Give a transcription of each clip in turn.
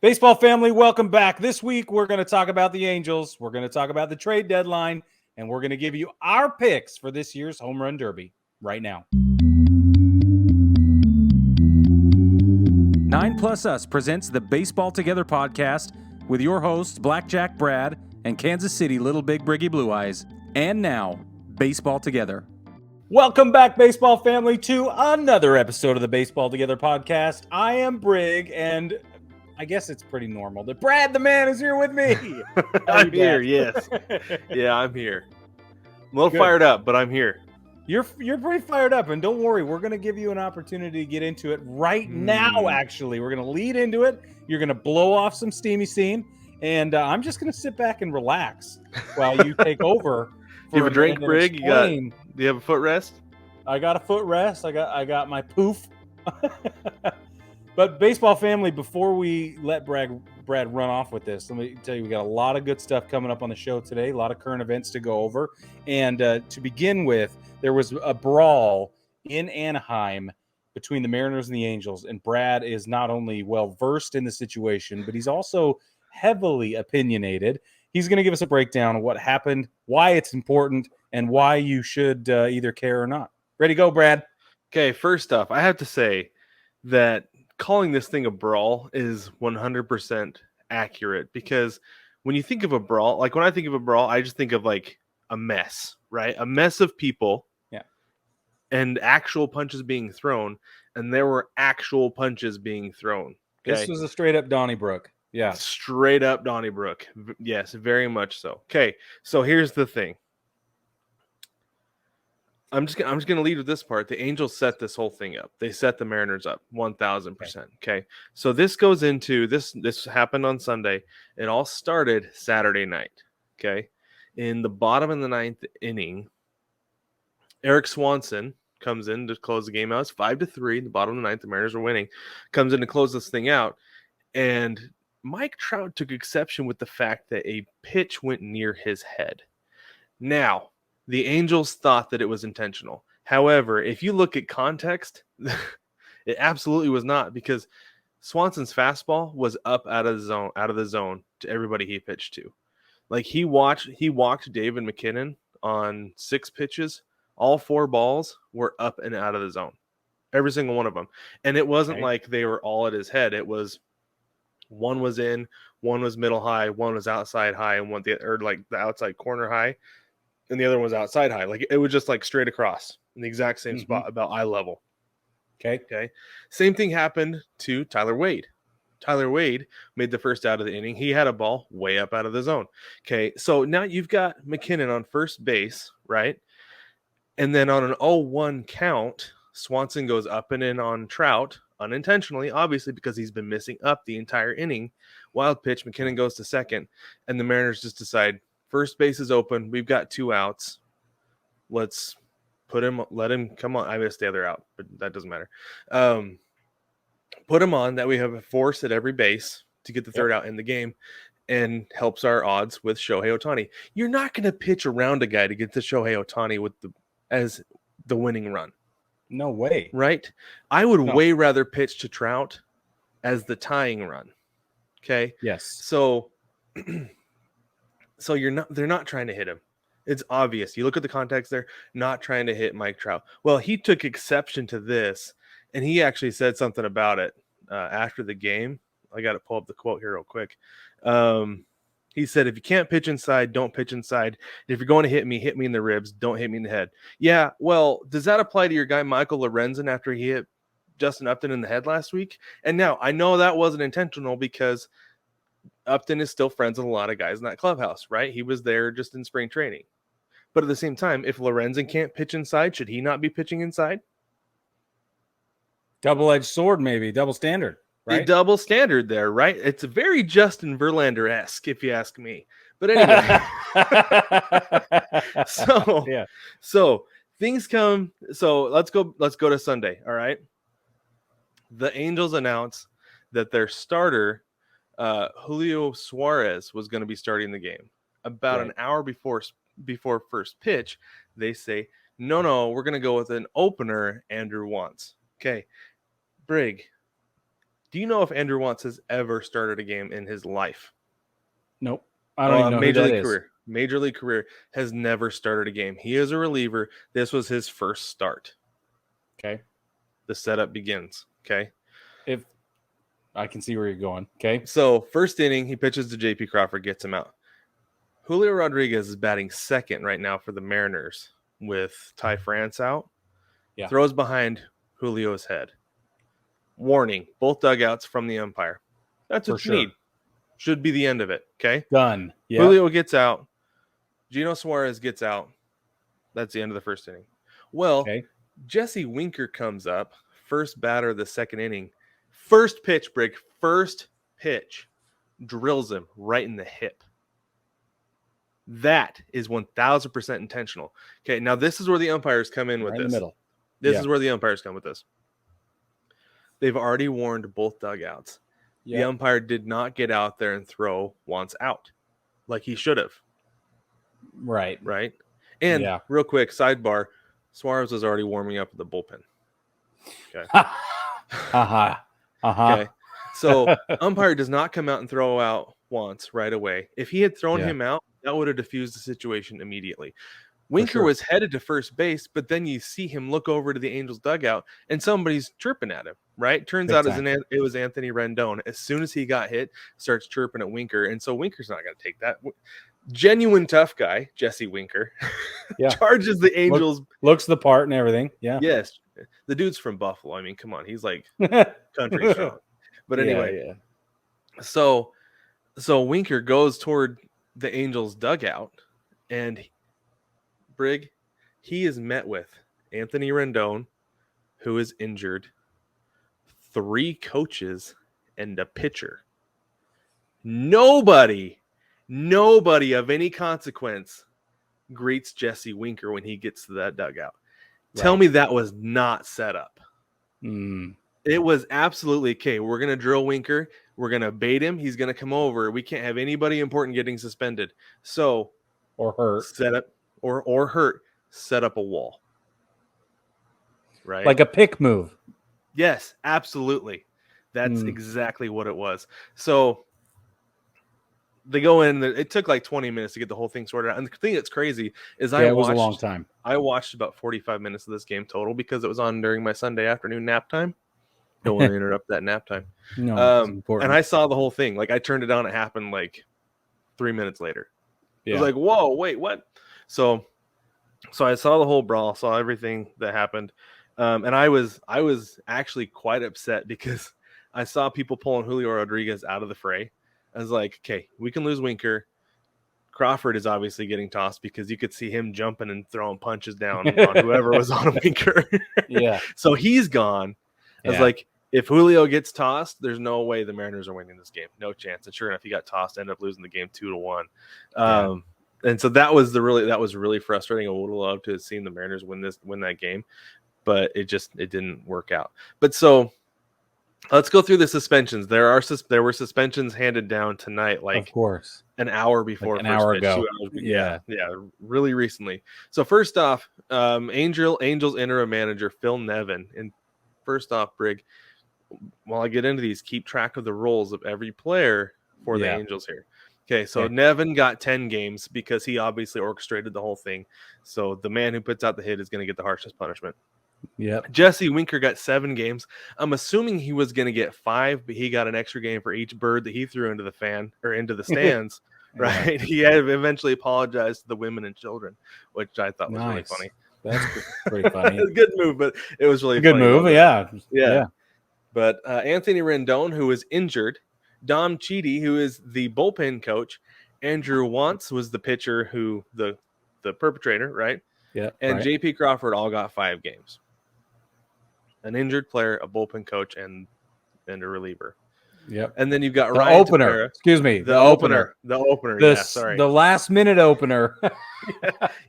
Baseball family, welcome back. This week, we're going to talk about the Angels. We're going to talk about the trade deadline, and we're going to give you our picks for this year's Home Run Derby right now. 9 Plus Us presents the Baseball Together podcast with your hosts, Blackjack Brad and Kansas City Little Big Briggy Blue Eyes. And now, Baseball Together. Welcome back, baseball family, to another episode of the Baseball Together podcast. I am Brig, and I guess it's pretty normal that Brad the man is here with me. I'm here, yes. Yeah, I'm here. I'm a little fired up, but I'm here. You're pretty fired up, and don't worry, we're going to give you an opportunity to get into it right now, actually. We're going to lead into it. You're going to blow off some steamy steam, and I'm just going to sit back and relax while you take over. You have a drink, Brig? Do you have a footrest? I got a footrest. I got my poof. But baseball family, before we let Brad run off with this, let me tell you, we got a lot of good stuff coming up on the show today, a lot of current events to go over. And to begin with, there was a brawl in Anaheim between the Mariners and the Angels. And Brad is not only well-versed in the situation, but he's also heavily opinionated. He's going to give us a breakdown of what happened, why it's important, and why you should either care or not. Ready to go, Brad? Okay, first off, I have to say that calling this thing a brawl is 100% accurate, because when you think of a brawl, like when I think of a brawl, I just think of like a mess, right? A mess of people, yeah, and actual punches being thrown, and there were actual punches being thrown. Okay? This was a straight up Donnybrook. Yeah, straight up Donnybrook. Yes, very much so. Okay, so here's the thing. I'm just gonna lead with this part. The Angels set this whole thing up. They set the Mariners up 1,000%. Okay, so this goes into this. This happened on Sunday. It all started Saturday night. Okay, in the bottom of the ninth inning, Eric Swanson comes in to close the game out. It's 5-3. In the bottom of the ninth, the Mariners are winning. Comes in to close this thing out, and Mike Trout took exception with the fact that a pitch went near his head. Now, the Angels thought that it was intentional. However, if you look at context, it absolutely was not, because Swanson's fastball was up out of the zone to everybody he pitched to. Like he walked David McKinnon on 6 pitches. All 4 balls were up and out of the zone. Every single one of them. And it wasn't like they were all at his head. It was one was in, one was middle high, one was outside high, and the outside corner high, and the other one was outside high. Like it was just like straight across in the exact same spot, about eye level. Okay. Same thing happened to Tyler Wade. Tyler Wade made the first out of the inning. He had a ball way up out of the zone. Okay, so now you've got McKinnon on first base, right? And then on an 0-1 count, Swanson goes up and in on Trout, unintentionally, obviously, because he's been missing up the entire inning. Wild pitch, McKinnon goes to second, and the Mariners just decide, first base is open, we've got 2 outs. Let's let him come on. I missed the other out, but that doesn't matter. Put him on, that we have a force at every base to get the third out in the game, and helps our odds with Shohei Ohtani. You're not going to pitch around a guy to get to Shohei Ohtani as the winning run. No way. Right? I would way rather pitch to Trout as the tying run. Okay? Yes. So they're not trying to hit him. It's obvious. You look at the context there, not trying to hit Mike Trout. Well, he took exception to this, and he actually said something about it after the game. I got to pull up the quote here real quick. He said, if you can't pitch inside, don't pitch inside. If you're going to hit me in the ribs. Don't hit me in the head. Yeah, well, does that apply to your guy Michael Lorenzen after he hit Justin Upton in the head last week? And now, I know that wasn't intentional, because Upton is still friends with a lot of guys in that clubhouse, right? He was there just in spring training. But at the same time, if Lorenzen can't pitch inside, should he not be pitching inside? Double-edged sword, maybe. Double standard. Right? A double standard there, right? It's very Justin Verlander-esque, if you ask me. But anyway, so things come. So let's go to Sunday. All right. The Angels announce that their starter, Julio Suarez, was going to be starting the game. About an hour before first pitch, they say, no, we're going to go with an opener Andrew wants. Okay, Brig. Do you know if Andrew Wantz has ever started a game in his life? Nope. I don't even know who that is. Major league career has never started a game. He is a reliever. This was his first start. Okay. The setup begins. Okay. If I can see where you're going. Okay. So first inning, he pitches to J.P. Crawford, gets him out. Julio Rodriguez is batting second right now for the Mariners with Ty France out. Yeah. Throws behind Julio's head. Warning, both dugouts from the umpire. That's what you need. Should be the end of it. Okay. Done. Yeah. Julio gets out. Gino Suarez gets out. That's the end of the first inning. Well, Jesse Winker comes up, first batter of the second inning. First pitch, Brig. First pitch. Drills him right in the hip. That is 1,000% intentional. Okay, now this is where the umpires come in with this. In the middle. This is where the umpires come with this. They've already warned both dugouts. The umpire did not get out there and throw Wantz out like he should have. Right. And real quick, sidebar, Suarez was already warming up at the bullpen. Okay. Okay. So umpire does not come out and throw out Wantz right away. If he had thrown him out, that would have diffused the situation immediately. Winker was headed to first base, but then you see him look over to the Angels dugout and somebody's chirping at him, right? Turns out it was Anthony Rendon. As soon as he got hit, starts chirping at Winker. And so Winker's not going to take that. Genuine tough guy, Jesse Winker, charges the Angels. Looks the part and everything. Yeah. Yes. The dude's from Buffalo. I mean, come on. He's like country strong. But anyway. So Winker goes toward the Angels dugout and Brig, he is met with Anthony Rendon, who is injured, 3 coaches, and a pitcher. Nobody of any consequence greets Jesse Winker when he gets to that dugout. Right. Tell me that was not set up. It was absolutely, okay, we're going to drill Winker. We're going to bait him. He's going to come over. We can't have anybody important getting suspended. So, or hurt. Set up. Or hurt, set up a wall. Right? Like a pick move. Yes, absolutely. That's exactly what it was. So they go in. It took like 20 minutes to get the whole thing sorted out. And the thing that's crazy is it was a long time. I watched about 45 minutes of this game total because it was on during my Sunday afternoon nap time. Don't want to interrupt that nap time. No, it's important. And I saw the whole thing. Like I turned it on. It happened like 3 minutes later. It was like, whoa, wait, what? So I saw the whole brawl, saw everything that happened, and I was actually quite upset because I saw people pulling Julio Rodriguez out of the fray. I was like, okay, we can lose Winker. Crawford is obviously getting tossed because you could see him jumping and throwing punches down on whoever was on Winker. So he's gone. I was like, if Julio gets tossed, there's no way the Mariners are winning this game. No chance. And sure enough, he got tossed, ended up losing the game 2-1. And so that was really frustrating. I would have loved to have seen the Mariners win that game, but it didn't work out. But so let's go through the suspensions. There were suspensions handed down tonight, like of course, an hour before, like an hour ago. 2 hours before. Yeah, really recently. So first off, Angels interim manager Phil Nevin. And first off, Brig, while I get into these, keep track of the roles of every player for the Angels here. Okay, so Nevin got 10 games because he obviously orchestrated the whole thing. So the man who puts out the hit is going to get the harshest punishment. Yep. Jesse Winker got 7 games. I'm assuming he was going to get 5, but he got an extra game for each bird that he threw into the stands. Right? He had eventually apologized to the women and children, which I thought was really funny. That's pretty funny. Good move, but it was really good funny. Good move, yeah. But Anthony Rendon, who was injured, Dom Chidi, who is the bullpen coach, Andrew Wantz was the pitcher, who the perpetrator, right? Yeah. And J.P. Crawford all got 5 games. An injured player, a bullpen coach, and a reliever. Yep. And then you've got the Ryan opener. Tepera. Excuse me. The opener. The last minute opener.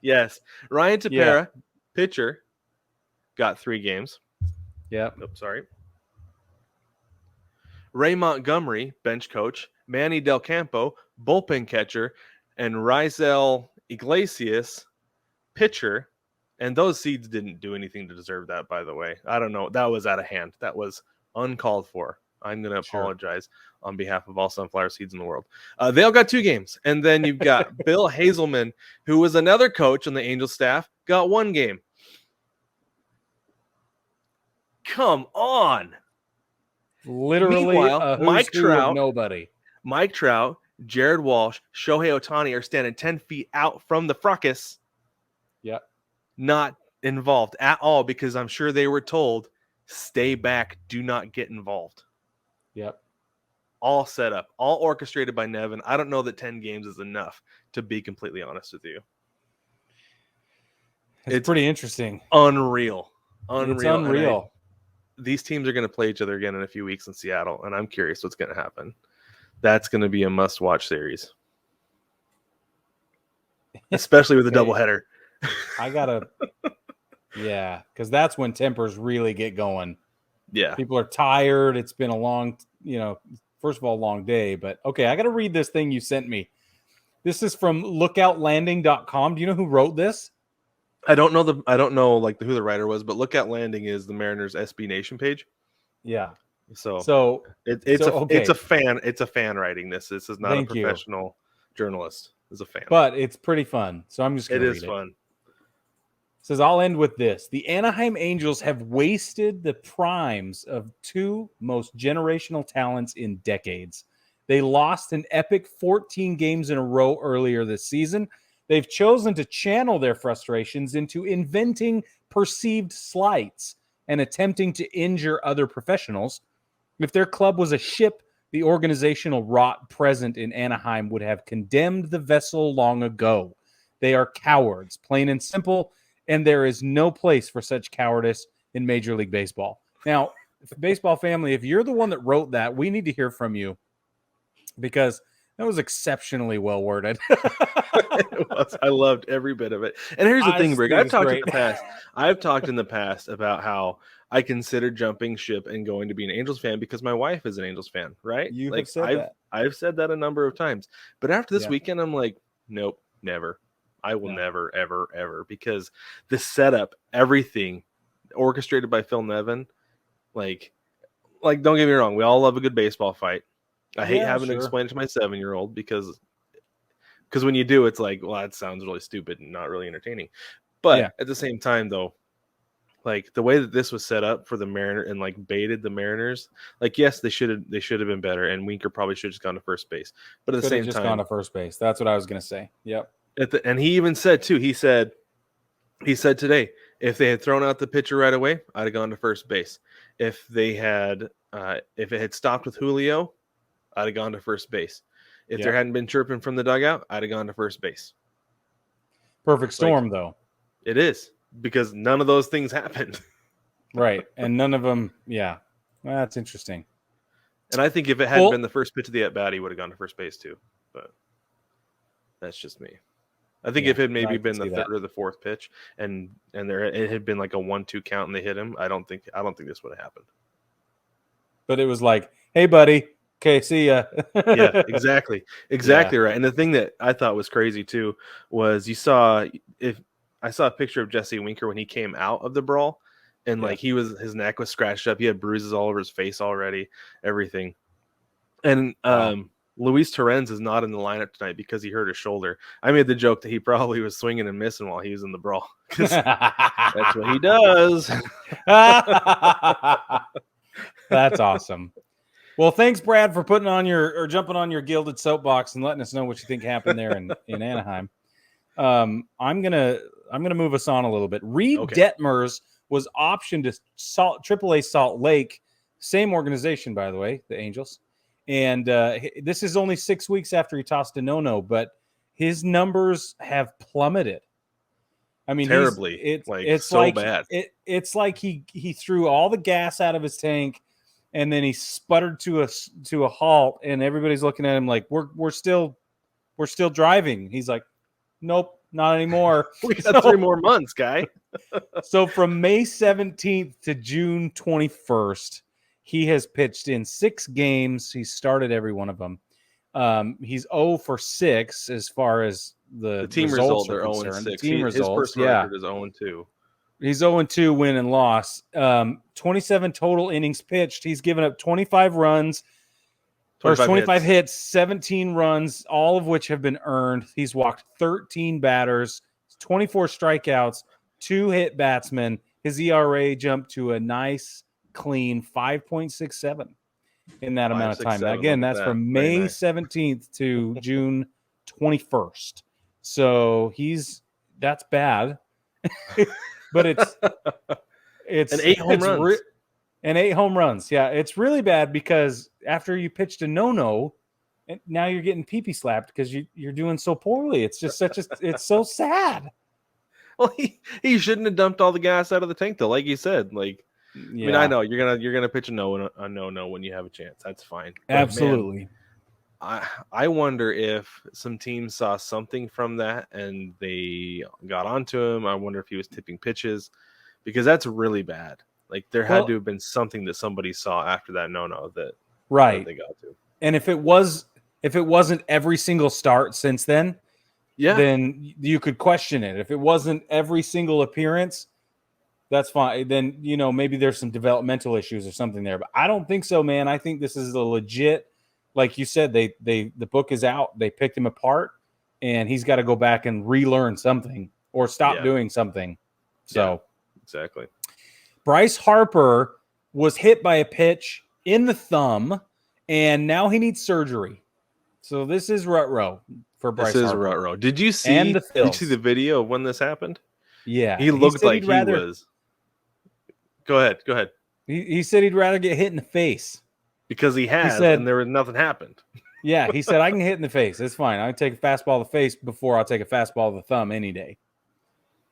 Yes. Ryan Tepera, pitcher, got 3 games. Yep. Oops, sorry. Ray Montgomery, bench coach, Manny Del Campo, bullpen catcher, and Rizel Iglesias, pitcher. And those seeds didn't do anything to deserve that, by the way. I don't know. That was out of hand. That was uncalled for. I'm going to Sure. apologize on behalf of all sunflower seeds in the world. They all got 2 games. And then you've got Bill Hazelman, who was another coach on the Angels staff, got 1 game. Come on. Literally Meanwhile, a who's who of nobody. Mike Trout, Jared Walsh, Shohei Ohtani are standing 10 feet out from the fracas. Yep. Not involved at all because I'm sure they were told, stay back, do not get involved. Yep. All set up, all orchestrated by Nevin. I don't know that 10 games is enough, to be completely honest with you. It's pretty interesting. Unreal. It's unreal. These teams are going to play each other again in a few weeks in Seattle, and I'm curious what's going to happen. That's going to be a must-watch series, especially with a doubleheader. Yeah, because that's when tempers really get going. Yeah. People are tired. It's been a long, first of all, long day. But, okay, I got to read this thing you sent me. This is from lookoutlanding.com. Do you know who wrote this? I don't know who the writer was, but Lookout Landing is the Mariners SB Nation page. Yeah. So it's a fan writing this. This is not a professional journalist. It's a fan. But it's pretty fun. So I'm just going to read it. It is fun. It says, I'll end with this. The Anaheim Angels have wasted the primes of 2 most generational talents in decades. They lost an epic 14 games in a row earlier this season. They've chosen to channel their frustrations into inventing perceived slights and attempting to injure other professionals. If their club was a ship, the organizational rot present in Anaheim would have condemned the vessel long ago. They are cowards, plain and simple, and there is no place for such cowardice in Major League Baseball. Now, baseball family, if you're the one that wrote that, we need to hear from you because that was exceptionally well worded. It was. I loved every bit of it. And here's the thing, Brig. I've talked in the past about how I considered jumping ship and going to be an Angels fan because my wife is an Angels fan, right? You have said that. I've said that a number of times. But after this weekend, I'm like, nope, never. I will never, ever, ever. Because the setup, everything orchestrated by Phil Nevin, like don't get me wrong, we all love a good baseball fight. I hate having to explain it to my 7-year-old because when you do, it's like, well, that sounds really stupid and not really entertaining. But at the same time, though, like the way that this was set up for the Mariner and like baited the Mariners, like yes, they should have been better, and Winker probably should have just gone to first base. But at the same time, gone to first base. That's what I was going to say. Yep. And he even said too. He said today, if they had thrown out the pitcher right away, I'd have gone to first base. If they had, if it had stopped with Julio, I'd have gone to first base. If there hadn't been chirping from the dugout, I'd have gone to first base. Perfect storm, though. It is, because none of those things happened. Right. And none of them, well, that's interesting. And I think if it hadn't been the first pitch of the at-bat, he would have gone to first base too. But that's just me. I think if it had maybe been the third or the fourth pitch and it had been like a 1-2 count and they hit him, I don't think this would have happened. But it was like, hey, buddy. Okay, see ya. Yeah, exactly right. And the thing that I thought was crazy too was I saw a picture of Jesse Winker when he came out of the brawl, and like his neck was scratched up. He had bruises all over his face already, everything. And Luis Torrens is not in the lineup tonight because he hurt his shoulder. I made the joke that he probably was swinging and missing while he was in the brawl because that's what he does. That's awesome. Well, thanks, Brad, for jumping on your gilded soapbox and letting us know what you think happened there in Anaheim. I'm gonna move us on a little bit. Reid Detmers was optioned to AAA Salt Lake, same organization, by the way, the Angels. And this is only 6 weeks after he tossed a no-no, but his numbers have plummeted. I mean, terribly. It's so bad. It's like he threw all the gas out of his tank. And then he sputtered to a halt, and everybody's looking at him like we're still driving. He's like, nope, not anymore. We got 3 more months, guy. So from May 17th to June 21st, he has pitched in 6 games. He started every one of them. He's 0 for 6 as far as the team results result. They're 0 6. Team results, his personal record is 0-2. He's 0-2 win and loss. 27 total innings pitched. He's given up 25 runs, 25 hits, 17 runs, all of which have been earned. He's walked 13 batters, 24 strikeouts, 2 hit batsmen. His ERA jumped to a nice, clean 5.67 in that amount of time. Again, that's from May 17th to June 21st. So that's bad. But it's and 8 home runs. And 8 home runs. Yeah, it's really bad because after you pitched a no-no, now you're getting pee-pee slapped because you're doing so poorly. It's just it's so sad. Well, he shouldn't have dumped all the gas out of the tank though, like you said. Like, yeah. I mean, I know you're gonna pitch a no when you have a chance. That's fine. But absolutely. Man, I wonder if some teams saw something from that and they got onto him. I wonder if he was tipping pitches, because that's really bad. Like, there had to have been something that somebody saw after that no-no that they got to. And if it wasn't every single start since then, then you could question it. If it wasn't every single appearance, that's fine. Then, maybe there's some developmental issues or something there. But I don't think so, man. I think this is a legit, like you said, the book is out. They picked him apart, and he's got to go back and relearn something or stop doing something. So exactly. Bryce Harper was hit by a pitch in the thumb, and now he needs surgery. So this is rut-row for Bryce Harper. This is rut-row. Did you see the video of when this happened? Yeah. He looked like he was. Go ahead. He said he'd rather get hit in the face. Because he said, and there was nothing happened. Yeah, he said, I can get hit in the face. It's fine. I can take a fastball to the face before I'll take a fastball to the thumb any day.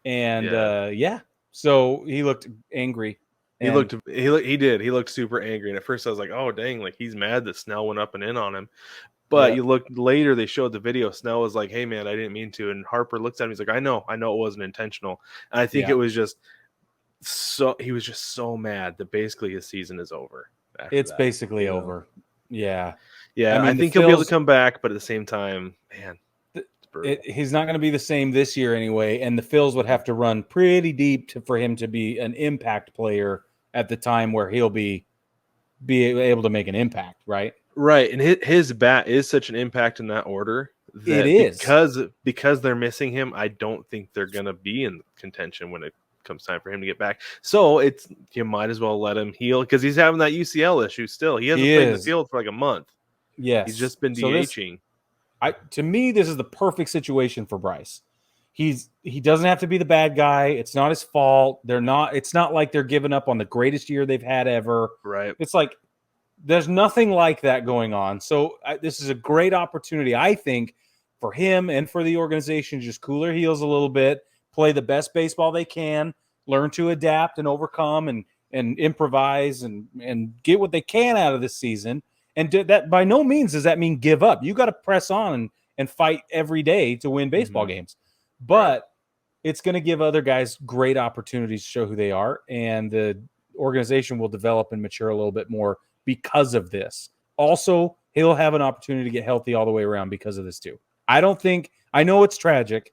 And, so he looked angry. He looked super angry. And at first I was like, oh, dang, like he's mad that Snell went up and in on him. But you look later, they showed the video. Snell was like, hey, man, I didn't mean to. And Harper looks at him. He's like, I know it wasn't intentional. And I think it was just he was just so mad that basically his season is over. It's basically over. Yeah. Yeah. I think he'll be able to come back. But at the same time, man. He's not going to be the same this year anyway, and the Phils would have to run pretty deep for him to be an impact player at the time where he'll be able to make an impact, right? Right, and his bat is such an impact in that order. That it is because they're missing him. I don't think they're going to be in contention when it comes time for him to get back. So you might as well let him heal because he's having that UCL issue still. He hasn't played in the field for like a month. Yes, he's just been DHing. To me, this is the perfect situation for Bryce. He doesn't have to be the bad guy. It's not his fault. It's not like they're giving up on the greatest year they've had ever. Right. It's like there's nothing like that going on. So this is a great opportunity, I think, for him and for the organization. Just cool their heels a little bit, play the best baseball they can, learn to adapt and overcome and improvise and get what they can out of this season. And that by no means does that mean give up. You got to press on and fight every day to win baseball games. But it's going to give other guys great opportunities to show who they are. And the organization will develop and mature a little bit more because of this. Also, he'll have an opportunity to get healthy all the way around because of this too. I know it's tragic,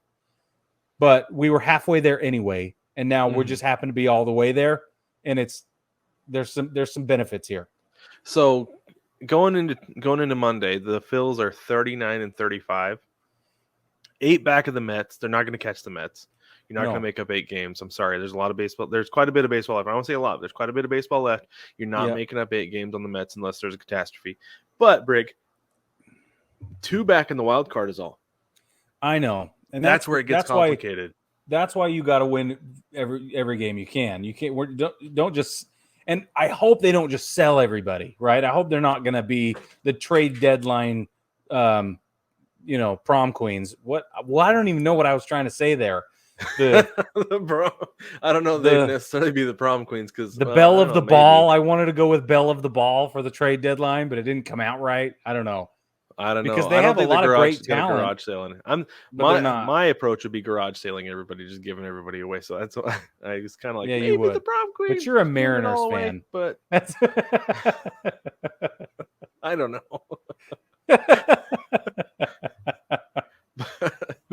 but we were halfway there anyway. And now we're just happen to be all the way there. And there's some benefits here. So going into Monday, the Phils are 39-35, 8 back of the Mets. They're not going to catch the Mets. You're not going to make up 8 games. I'm sorry. There's a lot of baseball. There's quite a bit of baseball left. I won't say a lot. There's quite a bit of baseball left. You're not making up 8 games on the Mets unless there's a catastrophe. But Brig, 2 back in the wild card is all. I know, and that's where it gets complicated. That's why you got to win every game you can. You can't. Don't just. And I hope they don't just sell everybody, right? I hope they're not going to be the trade deadline, prom queens. What? Well, I don't even know what I was trying to say there. Bro, I don't know if they'd necessarily be the prom queens because the belle of the ball. I wanted to go with belle of the ball for the trade deadline, but it didn't come out right. I don't know. Because they have a lot of great talent. Garage sailing. My approach would be garage sailing everybody, just giving everybody away. So that's why I was kind of like, maybe the prom queen. But you're a Mariners fan. But that's I don't know.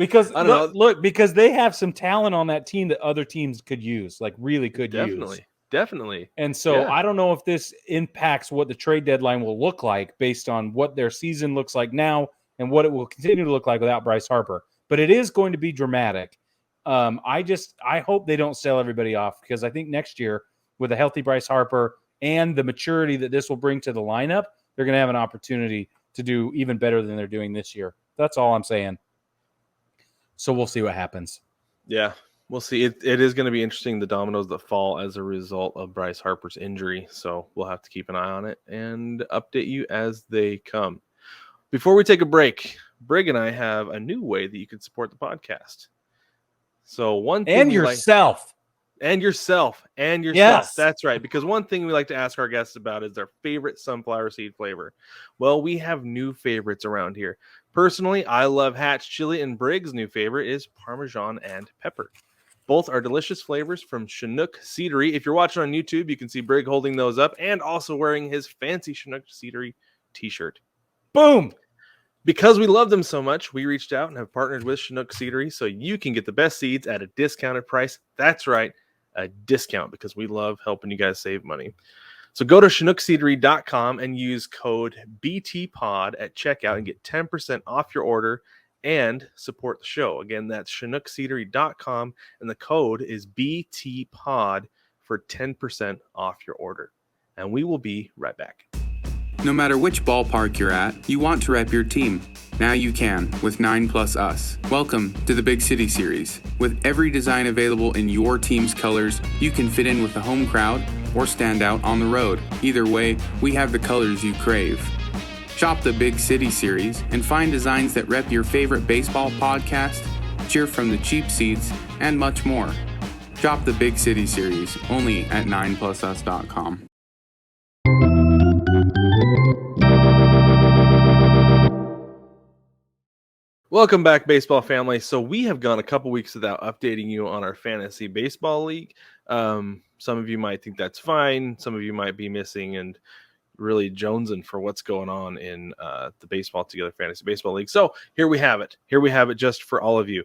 Because I don't know. look, because they have some talent on that team that other teams could use, like really could use. Definitely. And so Yeah. I don't know if this impacts what the trade deadline will look like based on what their season looks like now and what it will continue to look like without Bryce Harper. But it is going to be dramatic. I hope they don't sell everybody off, because I think next year with a healthy Bryce Harper and the maturity that this will bring to the lineup, they're going to have an opportunity to do even better than they're doing this year. That's all I'm saying. So we'll see what happens. Yeah, we'll see. It is going to be interesting, the dominoes that fall as a result of Bryce Harper's injury. So we'll have to keep an eye on it and update you as they come. Before we take a break, Brig and I have a new way that you can support the podcast. So one thing And yourself. And yourself. Yes. That's right. Because one thing we like to ask our guests about is their favorite sunflower seed flavor. Well, we have new favorites around here. Personally, I love Hatch chili, and Brig's new favorite is Parmesan and pepper. Both are delicious flavors from Chinook Seedery. If you're watching on YouTube, you can see Brig holding those up and also wearing his fancy Chinook Seedery t-shirt. Boom. Because we love them so much, we reached out and have partnered with Chinook Seedery so you can get the best seeds at a discounted price. That's right, a discount, because we love helping you guys save money. So go to ChinookSeedery.com and use code BTPOD at checkout and get 10% off your order and support the show. Again, that's ChinookSeedery.com, and the code is BTPOD for 10% off your order. And we will be right back. No matter which ballpark you're at, you want to rep your team. Now you can with 9+ Us. Welcome to the Big City Series. With every design available in your team's colors, you can fit in with the home crowd or stand out on the road. Either way, we have the colors you crave. Shop the Big City Series and find designs that rep your favorite baseball podcast, cheer from the cheap seats, and much more. Shop the Big City Series only at 9plusus.com. Welcome back, baseball family. So we have gone a couple weeks without updating you on our fantasy baseball league. Some of you might think that's fine. Some of you might be missing and really jonesing for what's going on in the Baseball Together Fantasy Baseball League. So here we have it. Here we have it just for all of you.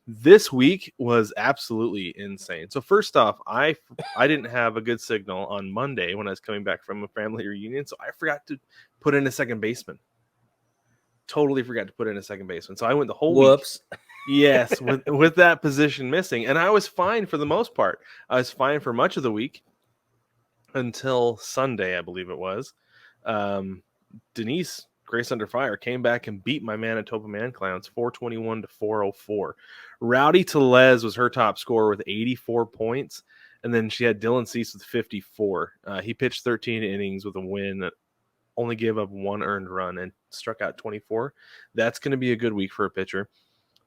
This week was absolutely insane. So first off, I didn't have a good signal on Monday when I was coming back from a family reunion, so I forgot to put in a second baseman. Totally forgot to put in a second baseman. So I went the whole week. Yes, with that position missing. And I was fine for the most part. I was fine for much of the week until Sunday, I believe it was. Denise, Grace Under Fire, came back and beat my Manitoba Man Clowns 421 to 404. Rowdy Tellez was her top scorer with 84 points. And then she had Dylan Cease with 54. He pitched 13 innings with a win that only gave up one earned run and struck out 24. That's going to be a good week for a pitcher.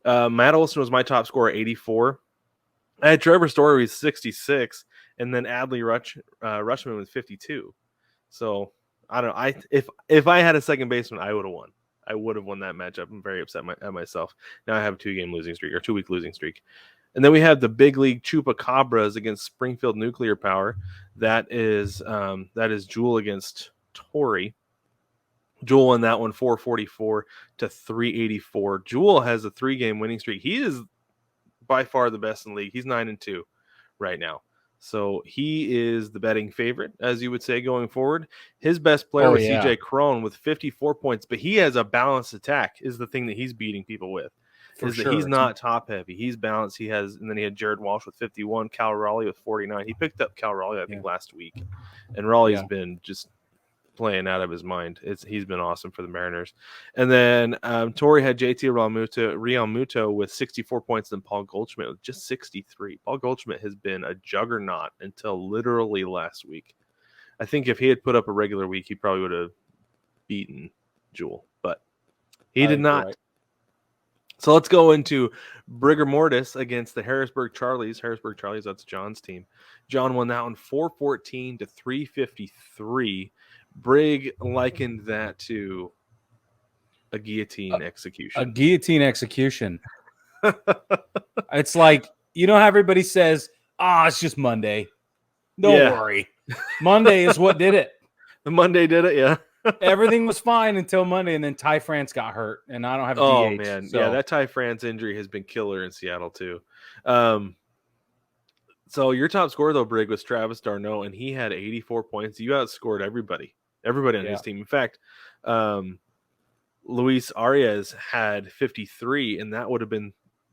Matt Olson was my top scorer, 84. I had Trevor Story with 66, and then Adley Rutschman with 52. So I don't know. If I had a second baseman, I would have won. I would have won that matchup. I'm very upset at myself. Now I have a 2-week losing streak. And then we have the big league Chupacabras against Springfield Nuclear Power. That is Jewel against Torrey. Jewel won that one 444 to 384. Jewel has a 3-game winning streak. He is by far the best in the league. He's 9-2 right now. So he is the betting favorite, as you would say, going forward. His best player was CJ Cron with 54 points, but he has a balanced attack is the thing that he's beating people with. That he's not top heavy. He's balanced. And then he had Jared Walsh with 51, Cal Raleigh with 49. He picked up Cal Raleigh, I think, last week. And Raleigh's been just playing out of his mind. He's been awesome for the Mariners. And then Torrey had JT Realmuto with 64 points, and Paul Goldschmidt with just 63. Paul Goldschmidt has been a juggernaut until literally last week. I think if he had put up a regular week, he probably would have beaten Jewel, but he did not. Right. So let's go into Rigor Mortis against the Harrisburg Charlies. Harrisburg Charlies, that's John's team. John won that one 414 to 353. Brig likened that to a guillotine execution. A guillotine execution. It's like, you know how everybody says, it's just Monday. Don't worry. Monday is what did it. The Monday did it, yeah. Everything was fine until Monday, and then Ty France got hurt, and I don't have a Oh DH. man, So. yeah, that Ty France injury has been killer in Seattle too. So your top scorer though, Brig, was Travis d'Arnaud, and he had 84 points. You outscored everybody on his team. In fact, Luis Arias had 53, and that would have been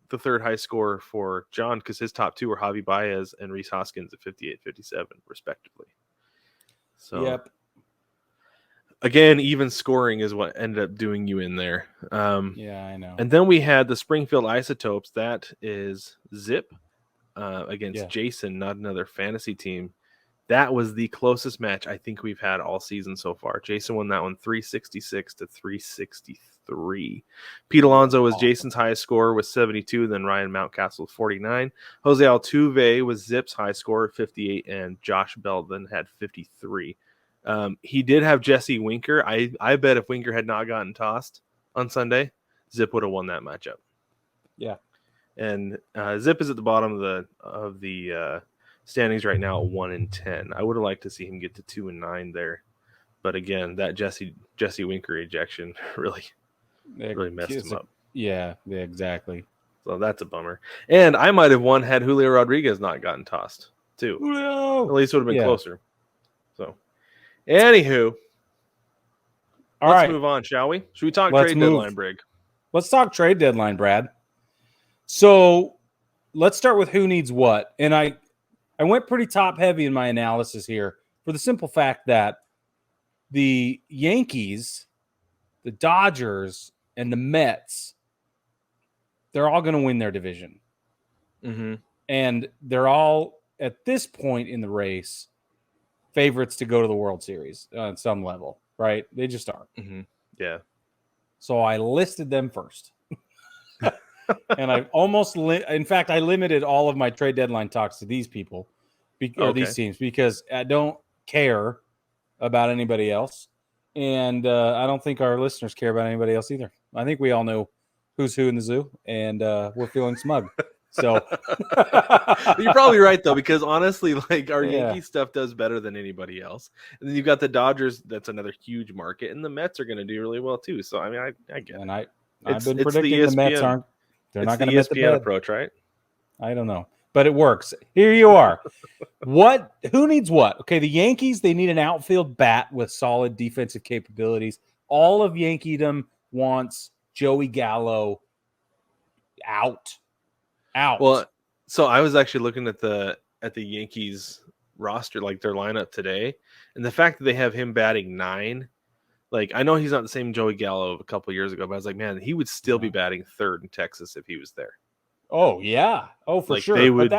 the third high score for John because his top two were Javi Baez and Rhys Hoskins at 58, 57, respectively. So, yep. Again, even scoring is what ended up doing you in there. Yeah, I know. And then we had the Springfield Isotopes. That is Zip against Jason, not another fantasy team. That was the closest match I think we've had all season so far. Jason won that one 366 to 363. Pete Alonso was Jason's highest score with 72, then Ryan Mountcastle with 49. Jose Altuve was Zip's high score 58, and Josh Belden had 53. He did have Jesse Winker. I bet if Winker had not gotten tossed on Sunday, Zip would have won that matchup. Yeah. And Zip is at the bottom of the standings right now at 1-10. I would have liked to see him get to 2-9 there, but again, that Jesse Winker ejection really messed him up. Yeah, exactly. So that's a bummer. And I might have won had Julio Rodriguez not gotten tossed too. Julio! At least it would have been closer. So, anywho, let's move on, shall we? Should we talk trade deadline, Brig? Let's talk trade deadline, Brad. So let's start with who needs what. And I went pretty top heavy in my analysis here for the simple fact that the Yankees, the Dodgers, and the Mets, they're all going to win their division. Mm-hmm. And they're all, at this point in the race, favorites to go to the World Series on some level, right? They just are. Mm-hmm. Yeah. So I listed them first. And I almost, in fact, I limited all of my trade deadline talks to these people, or these teams, because I don't care about anybody else. And I don't think our listeners care about anybody else either. I think we all know who's who in the zoo, and we're feeling smug. So you're probably right, though, because honestly, like our Yankee stuff does better than anybody else. And then you've got the Dodgers. That's another huge market. And the Mets are going to do really well, too. So, I mean, I get it. And I've been predicting the Mets aren't. They're not going to miss the ESPN approach, right? I don't know, but it works. Here you are. Who needs what? Okay, the Yankees, they need an outfield bat with solid defensive capabilities. All of Yankeedom wants Joey Gallo out. Well, so I was actually looking at the Yankees roster, like their lineup today, and the fact that they have him batting 9. Like, I know he's not the same Joey Gallo of a couple of years ago, but I was like, man, he would still be batting 3rd in Texas if he was there. Oh, yeah. Oh, for sure. They would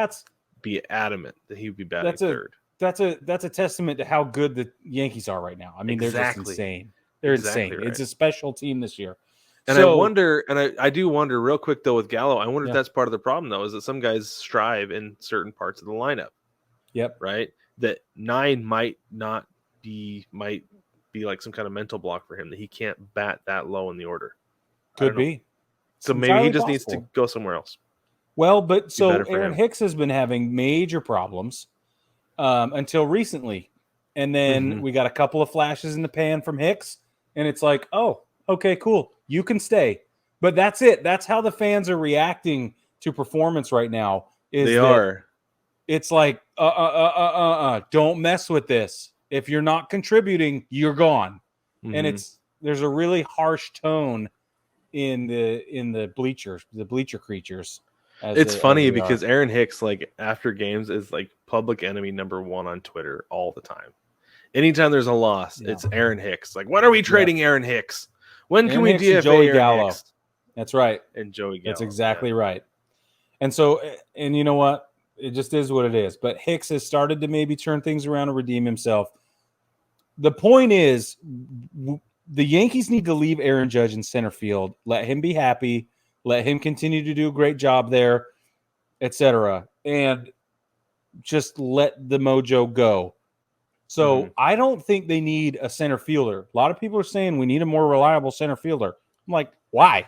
be adamant that he would be batting 3rd. That's a testament to how good the Yankees are right now. I mean, they're just insane. They're insane. Right. It's a special team this year. And I wonder, and I do wonder real quick, though, with Gallo, I wonder if that's part of the problem, though, is that some guys strive in certain parts of the lineup. Yep. Right? That 9 might be like some kind of mental block for him that he can't bat that low in the order. Could be. So maybe he just needs to go somewhere else. Well, but so Aaron Hicks has been having major problems until recently. And then we got a couple of flashes in the pan from Hicks. And it's like, oh, okay, cool. You can stay. But that's it. That's how the fans are reacting to performance right now. It's like, don't mess with this. If you're not contributing, you're gone. And there's a really harsh tone in the bleachers, the bleacher creatures. It's funny because Aaron Hicks, like after games, is like public enemy number 1 on Twitter all the time. Anytime there's a loss, it's Aaron Hicks. Like, when are we trading Aaron Hicks? When can we DFA Joey Aaron Gallo? Hicks? That's right. And Joey Gallo. That's exactly right. And so, and you know what? It just is what it is. But Hicks has started to maybe turn things around and redeem himself. The point is, the Yankees need to leave Aaron Judge in center field. Let him be happy. Let him continue to do a great job there, etc. And just let the mojo go. So I don't think they need a center fielder. A lot of people are saying we need a more reliable center fielder. I'm like, why?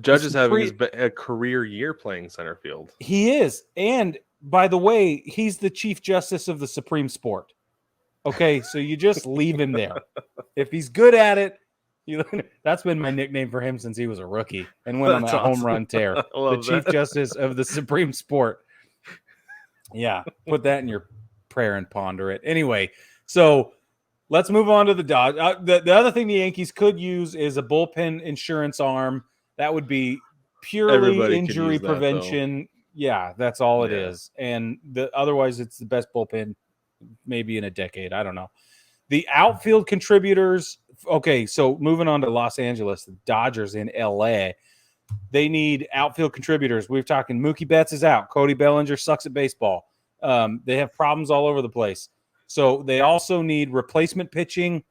Judge is having a career year playing center field. He is. And by the way, he's the chief justice of the supreme sport. Okay, so you just leave him there. If he's good at it, that's been my nickname for him since he was a rookie and went on That's that home awesome. run tear. I The love Chief that. Justice of the Supreme Sport. Yeah, put that in your prayer and ponder it. Anyway, so let's move on to the Dodge. The other thing the Yankees could use is a bullpen insurance arm. That would be purely Everybody could injury use that, prevention. Yeah, that's all it Yeah. is. And otherwise, it's the best bullpen maybe in a decade. I don't know. The outfield contributors. Okay, so moving on to Los Angeles, the Dodgers in LA. They need outfield contributors. We're talking Mookie Betts is out. Cody Bellinger sucks at baseball. They have problems all over the place. So they also need replacement pitching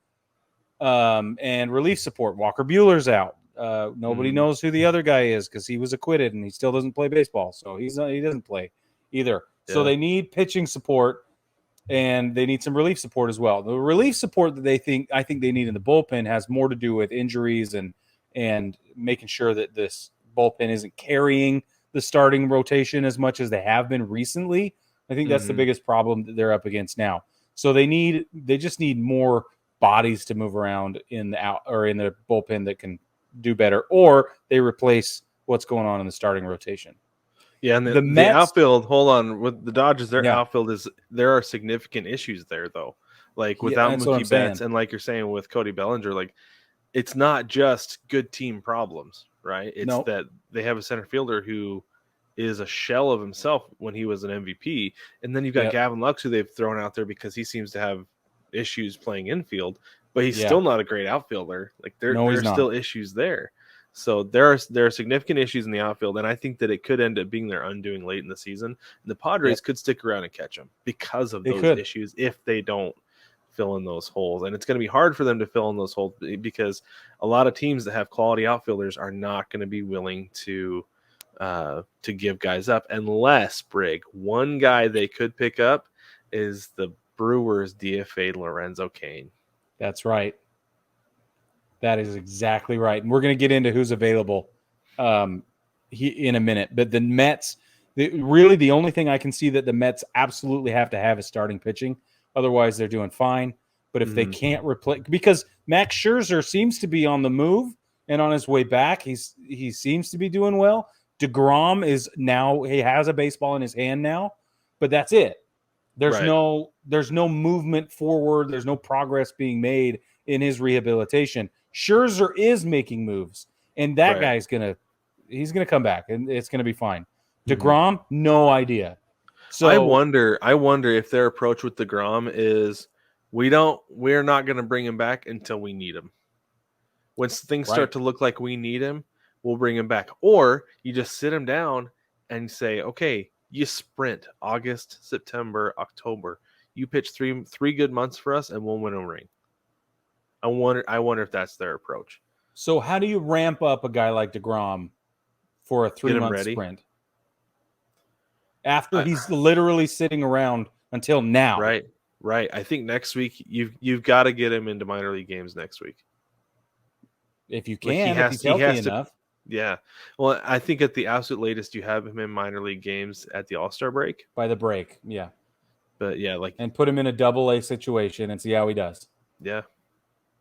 and relief support. Walker Buehler's out. Nobody knows who the other guy is because he was acquitted and he still doesn't play baseball. So he doesn't play either. Yeah. So they need pitching support and they need some relief support as well. The relief support that I think they need in the bullpen has more to do with injuries and making sure that this bullpen isn't carrying the starting rotation as much as they have been recently. I think that's the biggest problem that they're up against now. So they just need more bodies to move around in the bullpen that can do better, or they replace what's going on in the starting rotation. Yeah, and the Mets, outfield, hold on, with the Dodgers, their outfield there are significant issues there though. Like without Mookie Betts and like you're saying with Cody Bellinger, like it's not just good team problems, right? It's that they have a center fielder who is a shell of himself when he was an MVP. And then you've got Gavin Lux, who they've thrown out there because he seems to have issues playing infield, but he's still not a great outfielder. Like there are still issues there. So there are significant issues in the outfield, and I think that it could end up being their undoing late in the season. And the Padres could stick around and catch them because of those issues if they don't fill in those holes. And it's going to be hard for them to fill in those holes because a lot of teams that have quality outfielders are not going to be willing to give guys up unless, Brig, one guy they could pick up is the Brewers DFA'd Lorenzo Cain. That's right. That is exactly right. And we're going to get into who's available in a minute. But the Mets, really the only thing I can see that the Mets absolutely have to have is starting pitching. Otherwise, they're doing fine. But if they can't replace, because Max Scherzer seems to be on the move and on his way back, he seems to be doing well. DeGrom he has a baseball in his hand now, but that's it. There's no movement forward. There's no progress being made in his rehabilitation. Scherzer is making moves, and that guy's he's gonna come back, and it's gonna be fine. DeGrom, no idea. So I wonder if their approach with DeGrom is we're not gonna bring him back until we need him. Once things start to look like we need him, we'll bring him back. Or you just sit him down and say, okay, you sprint August, September, October. You pitch three good months for us, and we'll win a ring. I wonder if that's their approach. So how do you ramp up a guy like DeGrom for a 3-month sprint? After he's literally sitting around until now. Right. I think next week you've got to get him into minor league games next week. If you can, if he's healthy enough. Yeah. Well, I think at the absolute latest you have him in minor league games at the All-Star break. By the break, yeah. But yeah, and put him in a double-A situation and see how he does. Yeah.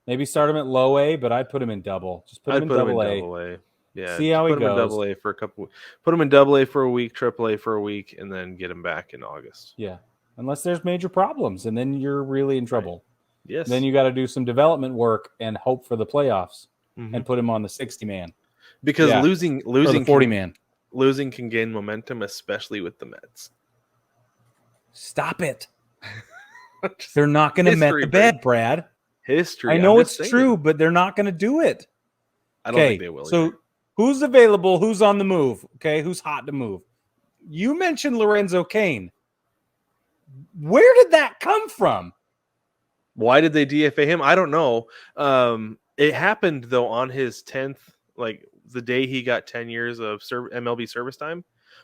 Maybe start him at low A, but I'd put him in double. Just put him in double A. Yeah. See how he goes. Put him in double A for a couple. Put him in double A for a week, triple A for a week, and then get him back in August. Yeah. Unless there's major problems, and then you're really in trouble. Right. Yes. Then you got to do some development work and hope for the playoffs and put him on the 60-man. Because losing 40-man. Losing can gain momentum, especially with the Mets. Stop it. They're not going to met the bed, Brad. History. I know it's true, but they're not going to do it. I don't think they will. So who's available? Who's on the move? Okay, who's hot to move? You mentioned Lorenzo Cain. Where did that come from? Why did they DFA him? I don't know. It happened though on his 10th, like the day he got 10 years of MLB service time,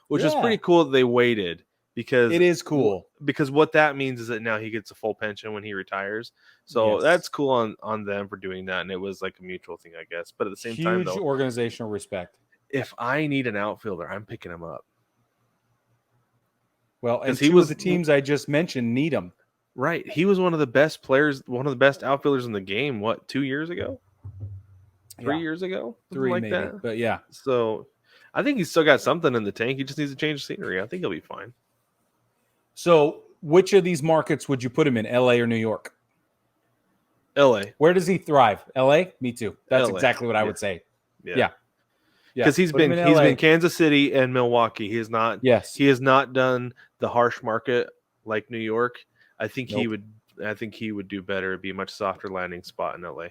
which was pretty cool that they waited. Because it is cool. Because what that means is that now he gets a full pension when he retires. So that's cool on them for doing that. And it was like a mutual thing, I guess. But at the same time, though, organizational respect. If I need an outfielder, I'm picking him up. Well, and two of the teams I just mentioned need him. Right. He was one of the best players, one of the best outfielders in the game, 2 years ago? 3 Yeah, years ago? Something 3 like maybe. that. But yeah. So I think he's still got something in the tank. He just needs to change scenery. I think he'll be fine. So which of these markets would you put him in, LA or New York? LA. Where does he thrive? LA? Me too. That's LA. exactly what I would say. Yeah. Because He's been Kansas City and Milwaukee. He has not done the harsh market like New York. I think he would do better. It'd be a much softer landing spot in LA.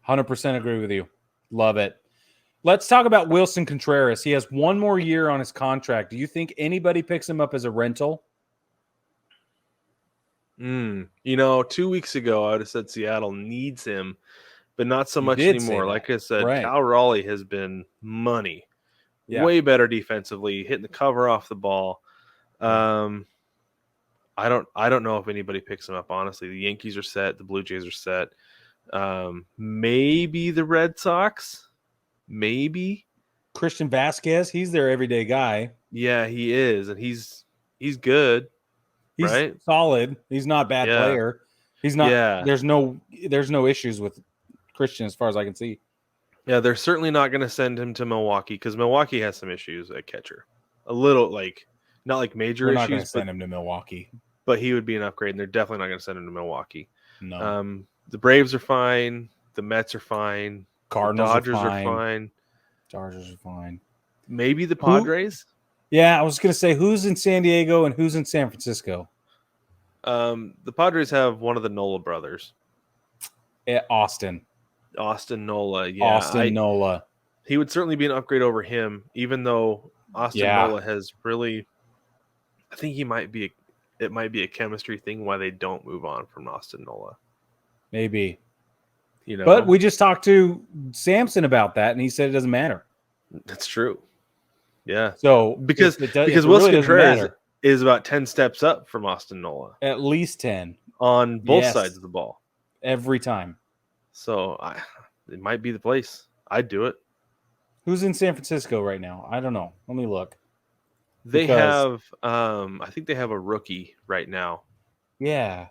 100% agree with you. Love it. Let's talk about Wilson Contreras. He has one more year on his contract. Do you think anybody picks him up as a rental? 2 weeks ago, I would have said Seattle needs him, but not so much anymore. Like I said, right. Cal Raleigh has been money. Yeah. Way better defensively, hitting the cover off the ball. I don't know if anybody picks him up, honestly. The Yankees are set. The Blue Jays are set. Maybe the Red Sox. Maybe. Christian Vasquez, he's their everyday guy. Yeah, he is. And he's good. He's right? solid. He's not a bad player. He's not. Yeah. There's no issues with Christian as far as I can see. Yeah, they're certainly not going to send him to Milwaukee because Milwaukee has some issues at catcher. A little, not like major They're issues. Not going to send him to Milwaukee. But he would be an upgrade, and they're definitely not going to send him to Milwaukee. No. The Braves are fine. The Mets are fine. Cardinals Dodgers are fine. Dodgers are fine. Maybe the Padres. Yeah, I was going to say who's in San Diego and who's in San Francisco. The Padres have one of the Nola brothers. Austin Nola. Yeah, Nola. He would certainly be an upgrade over him, even though Austin Nola has really. I think it might be a chemistry thing why they don't move on from Austin Nola. Maybe. But we just talked to Samson about that, and he said it doesn't matter. That's true. Yeah. So because Wilson Contreras is about 10 steps up from Austin Nola. At least 10 on both sides of the ball every time. So it might be the place. I'd do it. Who's in San Francisco right now? I don't know. Let me look. They have I think they have a rookie right now. Yeah.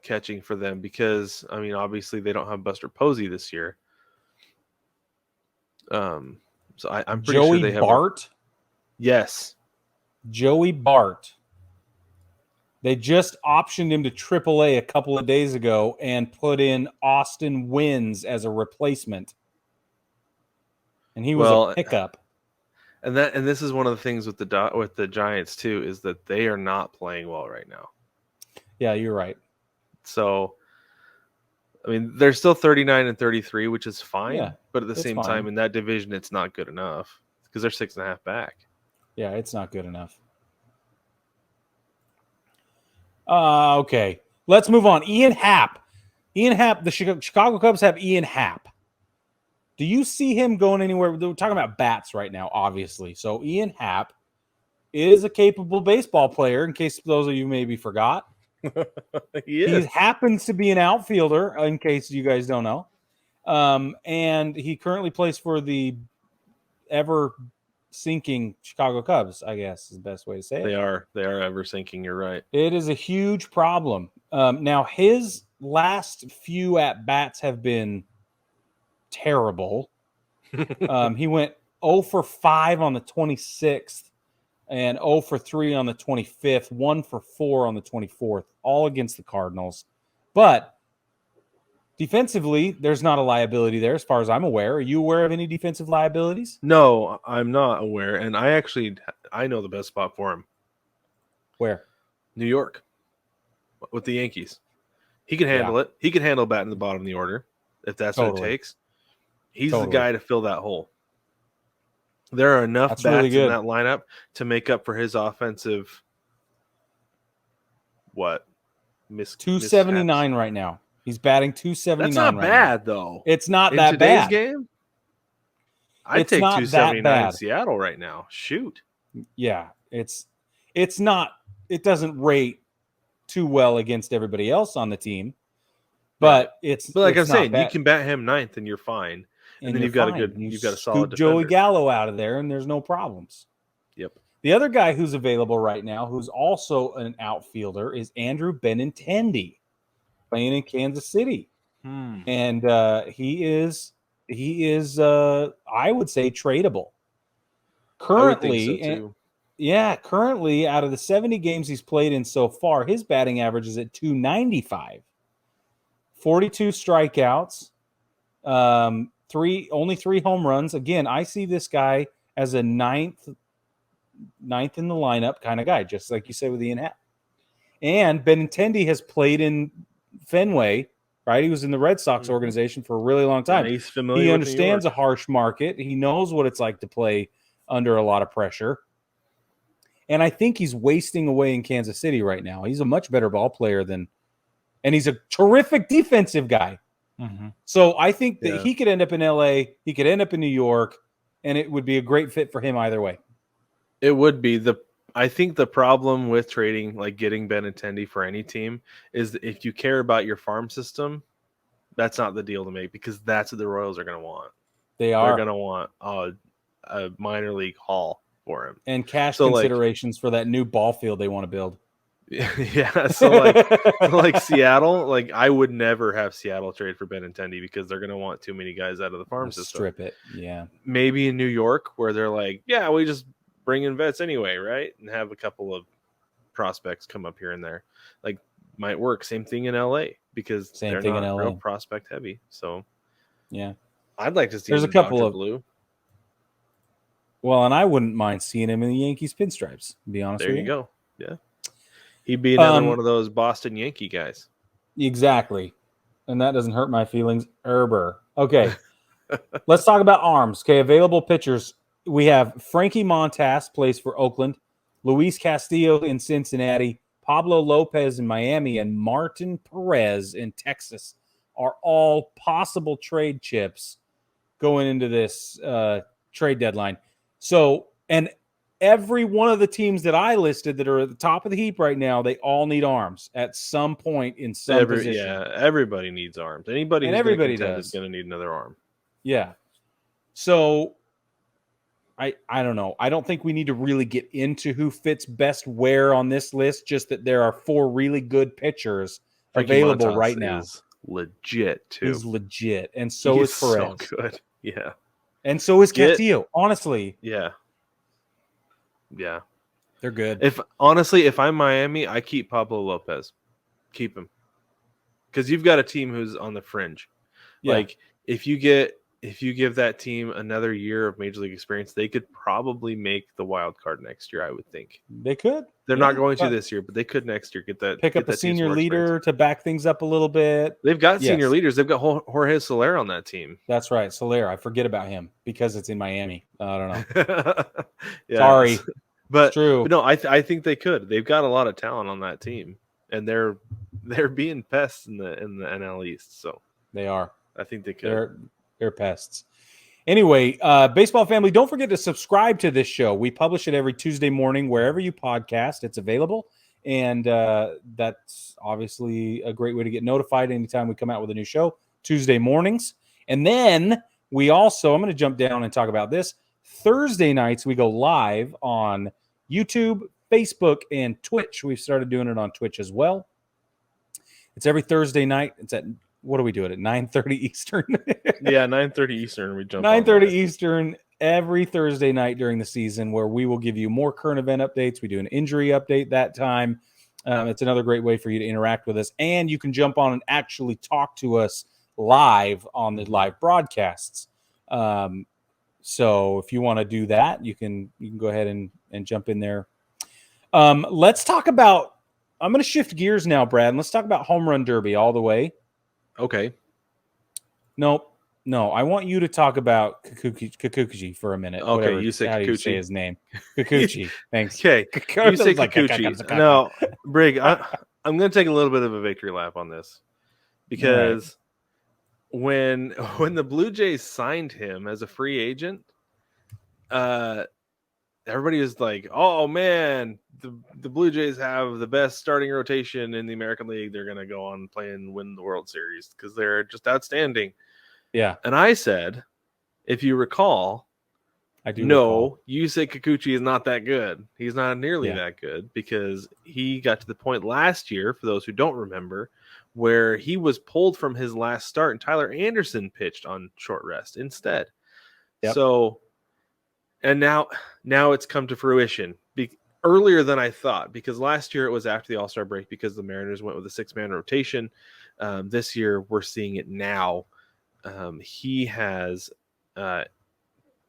Catching for them because obviously they don't have Buster Posey this year. So I'm pretty sure they have Bart. Yes. Joey Bart. They just optioned him to AAA a couple of days ago and put in Austin Wynns as a replacement. And he was a pickup. And this is one of the things with the Giants too, is that they are not playing well right now. Yeah, you're right. So, they're still 39-33, which is fine. Yeah, but at the same time, in that division, it's not good enough because they're 6.5 back. Yeah, it's not good enough. Okay, let's move on. Ian Happ. The Chicago Cubs have Ian Happ. Do you see him going anywhere? We're talking about bats right now, obviously. So Ian Happ is a capable baseball player, in case those of you maybe forgot. He happens to be an outfielder, in case you guys don't know. And he currently plays for the ever-sinking Chicago Cubs, I guess is the best way to say it. They are ever-sinking, you're right. It is a huge problem. Now, his last few at-bats have been terrible. He went 0 for 5 on the 26th and 0 for 3 on the 25th, 1 for 4 on the 24th, all against the Cardinals. But defensively, there's not a liability there as far as I'm aware. Are you aware of any defensive liabilities? No, I'm not aware. And I know the best spot for him. Where? New York with the Yankees. He can handle it. He can handle batting the bottom of the order if that's what it takes. He's the guy to fill that hole. There are enough bats in that lineup to make up for his offensive. What? 279 right now. He's batting 279. That's not bad, though. It's not that bad. Today's game? I'd take 279 in Seattle right now. Shoot. Yeah, it's not. It doesn't rate too well against everybody else on the team, but like I'm saying, you can bat him ninth and you're fine. And then you've got a solid defender. Joey Gallo out of there, and there's no problems. Yep. The other guy who's available right now, who's also an outfielder, is Andrew Benintendi, playing in Kansas City. And he is I would say tradable. I would think so Currently, too. currently out of the 70 games he's played in so far, his batting average is at 295. 42 strikeouts, only 3 home runs. Again, I see this guy as a ninth in the lineup kind of guy, just like you said with Ian Happ. And Benintendi has played in Fenway, right? He was in the Red Sox organization for a really long time. And he's familiar He with understands New a York. harsh market. He knows what it's like to play under a lot of pressure. And I think he's wasting away in Kansas City right now. He's a much better ball player and he's a terrific defensive guy. Mm-hmm. So I think that he could end up in LA, he could end up in New York, and it would be a great fit for him either way. It would be. I think the problem with trading, like getting Benintendi for any team, is that if you care about your farm system, that's not the deal to make, because that's what the Royals are going to want. They're going to want a minor league haul for him. And cash considerations for that new ball field they want to build. Yeah, so like Seattle, like I would never have Seattle trade for Benintendi because they're going to want too many guys out of the farm system. Strip it, yeah. Maybe in New York, where they're like, yeah, we just bring in vets anyway, right? And have a couple of prospects come up here and there. Like, might work. Same thing in LA, because they're not real prospect heavy. So, yeah, I'd like to see. There's a couple of blue. Well, and I wouldn't mind seeing him in the Yankees pinstripes. To be honest, there with you go. Yeah, he'd be another one of those Boston Yankee guys. Exactly, and that doesn't hurt my feelings. Okay, let's talk about arms. Okay, available pitchers. We have Frankie Montas plays for Oakland, Luis Castillo in Cincinnati, Pablo Lopez in Miami, and Martin Perez in Texas are all possible trade chips going into this trade deadline. So, and every one of the teams that I listed that are at the top of the heap right now, they all need arms at some point in some position. Yeah, everybody needs arms. Anybody who's going to contend is going to need another arm. Yeah. So, I don't know. I don't think we need to really get into who fits best where on this list, just that there are 4 really good pitchers available Montas right now. Is legit, too. He's legit. And so is Perez. So good. Yeah. And so is Castillo, honestly. Yeah. Yeah. They're good. If I'm Miami, I keep Pablo Lopez. Keep him. Because you've got a team who's on the fringe. Yeah. Like, if you give that team another year of major league experience, they could probably make the wild card next year, I would think. They could. They're not going to this year, but they could next year. Pick up a senior leader to back things up a little bit. They've got senior leaders. They've got Jorge Soler on that team. That's right. Soler. I forget about him because it's in Miami. I don't know. Yeah. Sorry. But it's true. But no, I think they could. They've got a lot of talent on that team, and they're being pests in the NL East. So they are. I think they could. They're pests. Anyway, baseball family, don't forget to subscribe to this show. We publish it every Tuesday morning wherever you podcast. It's available, and that's obviously a great way to get notified anytime we come out with a new show, Tuesday mornings. And then we also, I'm going to jump down and talk about this. Thursday nights, we go live on YouTube, Facebook, and Twitch. We've started doing it on Twitch as well. It's every Thursday night. It's at what do we do it at 9:30 Eastern? Yeah, 9:30 Eastern. We jump 9:30 Eastern every Thursday night during the season, where we will give you more current event updates. We do an injury update that time. It's another great way for you to interact with us, and you can jump on and actually talk to us live on the live broadcasts. So if you want to do that, you can go ahead and jump in there. Let's talk about. I'm going to shift gears now, Brad. And let's talk about home run derby all the way. Okay. No. I want you to talk about Kikuchi for a minute. Okay, Yusei Kikuchi. You say his name. Kikuchi. Thanks. Okay, Yusei Kikuchi. No, Brig, I'm going to take a little bit of a victory lap on this, because when the Blue Jays signed him as a free agent, everybody was like, "Oh man, the Blue Jays have the best starting rotation in the American League. They're going to go on and win the World Series because they're just outstanding." Yeah. And I said, if you recall, I do recall. No, Yusei Kikuchi is not that good. He's not nearly Yeah. that good because he got to the point last year, for those who don't remember, where he was pulled from his last start and Tyler Anderson pitched on short rest instead. Yep. So, and now it's come to fruition earlier than I thought, because last year it was after the All-Star break because the Mariners went with a 6-man rotation. This year we're seeing it now. He has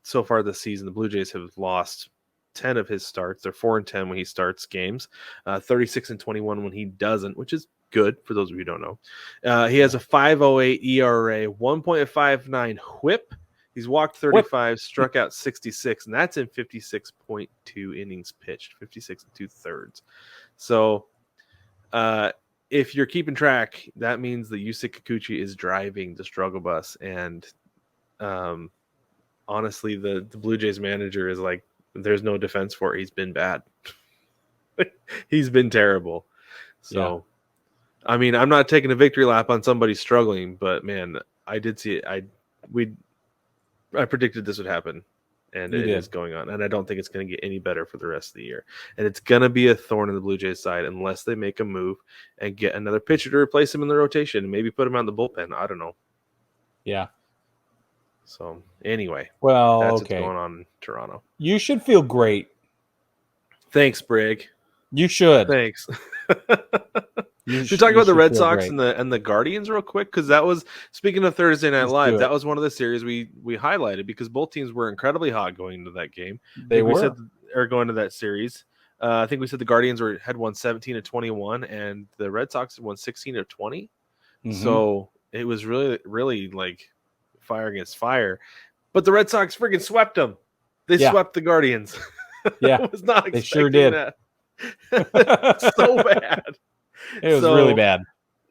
so far this season, the Blue Jays have lost 10 of his starts. They're 4-10 when he starts games, 36-21 when he doesn't, which is good for those of you who don't know. He has a 5.08 ERA, 1.59 WHIP. He's walked 35, struck out 66, and that's in 56.2 innings pitched, 56 2/3. So if you're keeping track, that means that Yusei Kikuchi is driving the struggle bus, and honestly, the Blue Jays manager is like, there's no defense for it. He's been bad. He's been terrible. So, yeah. I mean, I'm not taking a victory lap on somebody struggling, but man, I did see it. I predicted this would happen, and it is going on. And I don't think it's going to get any better for the rest of the year. And it's going to be a thorn in the Blue Jays side unless they make a move and get another pitcher to replace him in the rotation and maybe put him on the bullpen. I don't know. Yeah. So anyway, well, that's okay. what's going on in Toronto. You should feel great. Thanks, Brig. You should. Thanks. Should we talk about the Red Sox and the Guardians real quick? Because that was, speaking of Thursday Night Live, that was one of the series we highlighted because both teams were incredibly hot going into that game. Going to that series. I think we said the Guardians had won 17-21, and the Red Sox had won 16-20. Mm-hmm. So it was really, really like fire against fire. But the Red Sox freaking swept them. They swept the Guardians. Yeah, I was not expecting they sure did. That. So bad. It was really bad.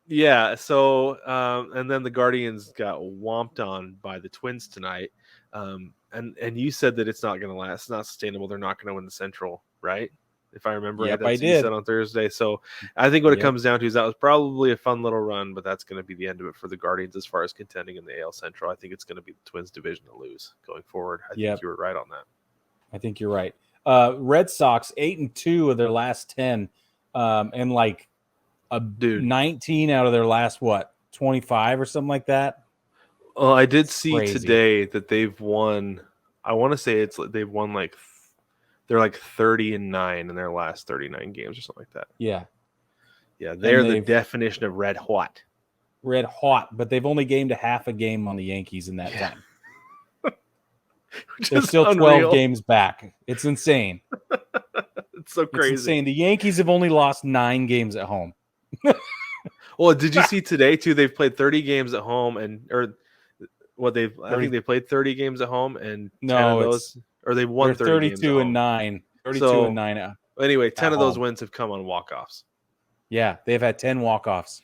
Yeah. So, and then the Guardians got whomped on by the Twins tonight. And you said that it's not going to last. It's not sustainable. They're not going to win the Central, right? If I remember right, that's what you said on Thursday. So I think what it comes down to is that was probably a fun little run, but that's going to be the end of it for the Guardians as far as contending in the AL Central. I think it's going to be the Twins division to lose going forward. I think you were right on that. I think you're right. Red Sox 8-2 of their last 10, and like 19 out of their last 25 or something like that. Well, I did see today that they've won. I want to say they've won they're 30-9 in their last 39 games or something like that. Yeah. Yeah, they're the definition of red hot. Red hot, but they've only gained a half a game on the Yankees in that time. They're still 12 games back. It's insane. It's so crazy. It's insane. The Yankees have only lost 9 games at home. Well, did you see today too? They've played 30 games at home, I think they played 30 games at home, and 10 of those, or they've won 30 games. 32-9. 32-9. Anyway, 10 of those wins have come on walk-offs. Yeah, they've had 10 walk-offs,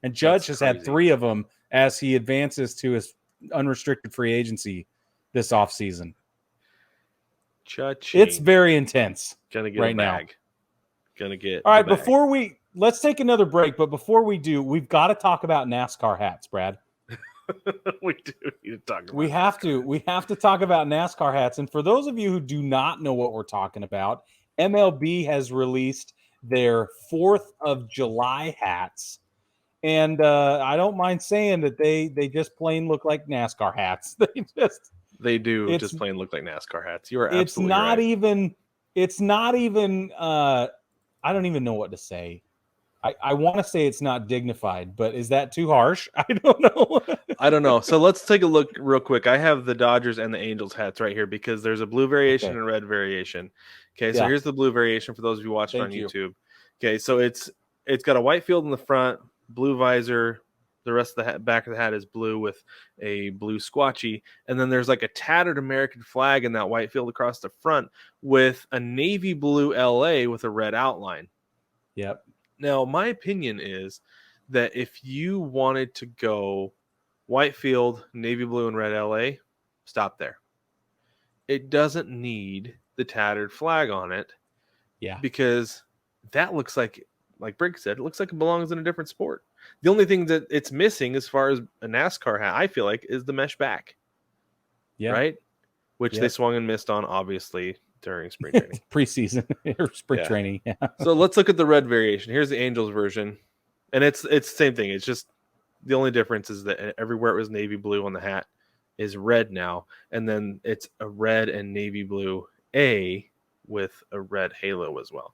and Judge has had 3 of them as he advances to his unrestricted free agency this offseason. Cha-ching. It's very intense. Gonna get right a bag. Now. Gonna get. All right, let's take another break, but before we do, we've got to talk about NASCAR hats, Brad. We do need to talk about We have to talk about NASCAR hats. And for those of you who do not know what we're talking about, MLB has released their 4th of July hats. And I don't mind saying that they just plain look like NASCAR hats. They do just plain look like NASCAR hats. You are absolutely right. It's not even I don't even know what to say. I want to say it's not dignified, but is that too harsh? I don't know. So let's take a look real quick. I have the Dodgers and the Angels hats right here because there's a blue variation and a red variation. Okay, so here's the blue variation for those of you watching on YouTube. Okay, so it's got a white field in the front, blue visor. The rest of the back of the hat is blue with a blue squatchy. And then there's like a tattered American flag in that white field across the front with a navy blue LA with a red outline. Yep. Now, my opinion is that if you wanted to go white field, navy blue, and red LA, stop there. It doesn't need the tattered flag on it. Yeah. Because that looks like Brig said, it looks like it belongs in a different sport. The only thing that it's missing as far as a NASCAR hat, I feel like, is the mesh back. Yeah. Right? which they Yep. swung and missed on, obviously, during spring training. Preseason or spring Yeah. training. Yeah. So let's look at the red variation. Here's the Angels version. And it's the same thing. It's just the only difference is that everywhere it was navy blue on the hat is red now. And then it's a red and navy blue A with a red halo as well.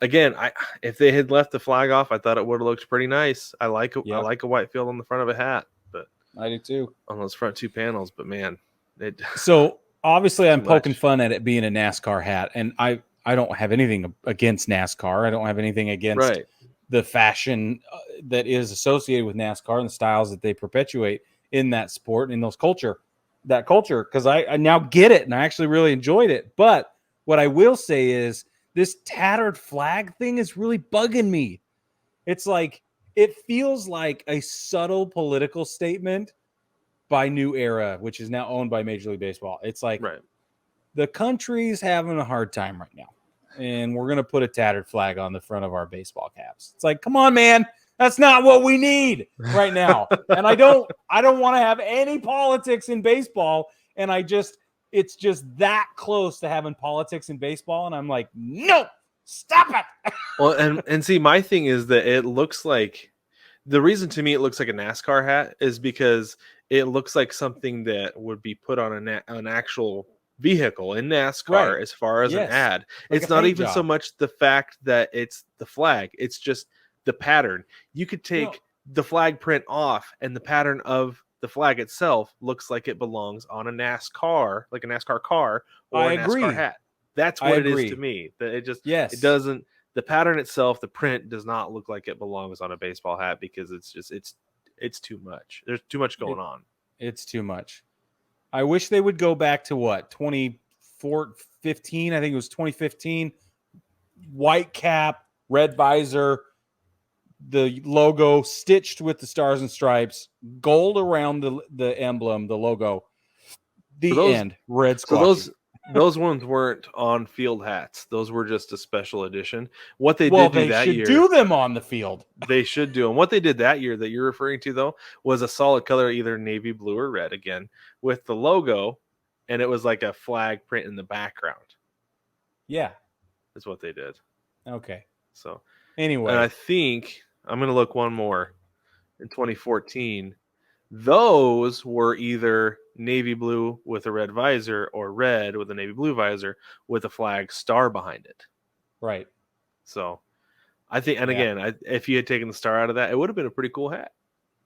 Again, if they had left the flag off, I thought it would have looked pretty nice. I like a white field on the front of a hat, but I do too. On those front two panels. But man, so obviously I'm Too poking much. fun at it being a NASCAR hat, and I don't have anything against NASCAR. I don't have anything against right. the fashion that is associated with NASCAR and the styles that they perpetuate in that sport and in that culture, because I now get it and I actually really enjoyed it. But what I will say is this tattered flag thing is really bugging me. It's like, it feels like a subtle political statement by New Era, which is now owned by Major League Baseball. It's like, Right. the country's having a hard time right now, and we're going to put a tattered flag on the front of our baseball caps. It's like, come on, man. That's not what we need right now. And I don't want to have any politics in baseball. And it's just that close to having politics in baseball. And I'm like, no, stop it. Well, and see, my thing is that it looks like, the reason to me it looks like a NASCAR hat is because it looks like something that would be put on an actual vehicle in NASCAR, Right. as far as Yes. an ad. Like It's a not paint even job. so much the fact that it's the flag. It's just the pattern. You could take the flag print off, and the pattern of the flag itself looks like it belongs on a NASCAR, like a NASCAR car or I a NASCAR agree. hat. That's I what it is agree. to me. That it just Yes. it doesn't. The pattern itself, the print, does not look like it belongs on a baseball hat, because it's too much. There's too much going on. It's too much. I wish they would go back to what, 2015? I think it was 2015. White cap, red visor, the logo stitched with the stars and stripes, gold around the emblem, the logo. End. Red squashy. So those ones weren't on field hats. Those were just a special edition. What they well, did do they that should year, do them on the field. they should do. And what they did that year that you're referring to, though, was a solid color, either navy blue or red, again, with the logo, and it was like a flag print in the background. Yeah. Is what they did. Okay. So anyway, and I think I'm going to look one more. In 2014, those were either navy blue with a red visor or red with a navy blue visor with a flag star behind it. right. So I think, and again, if you had taken the star out of that, it would have been a pretty cool hat.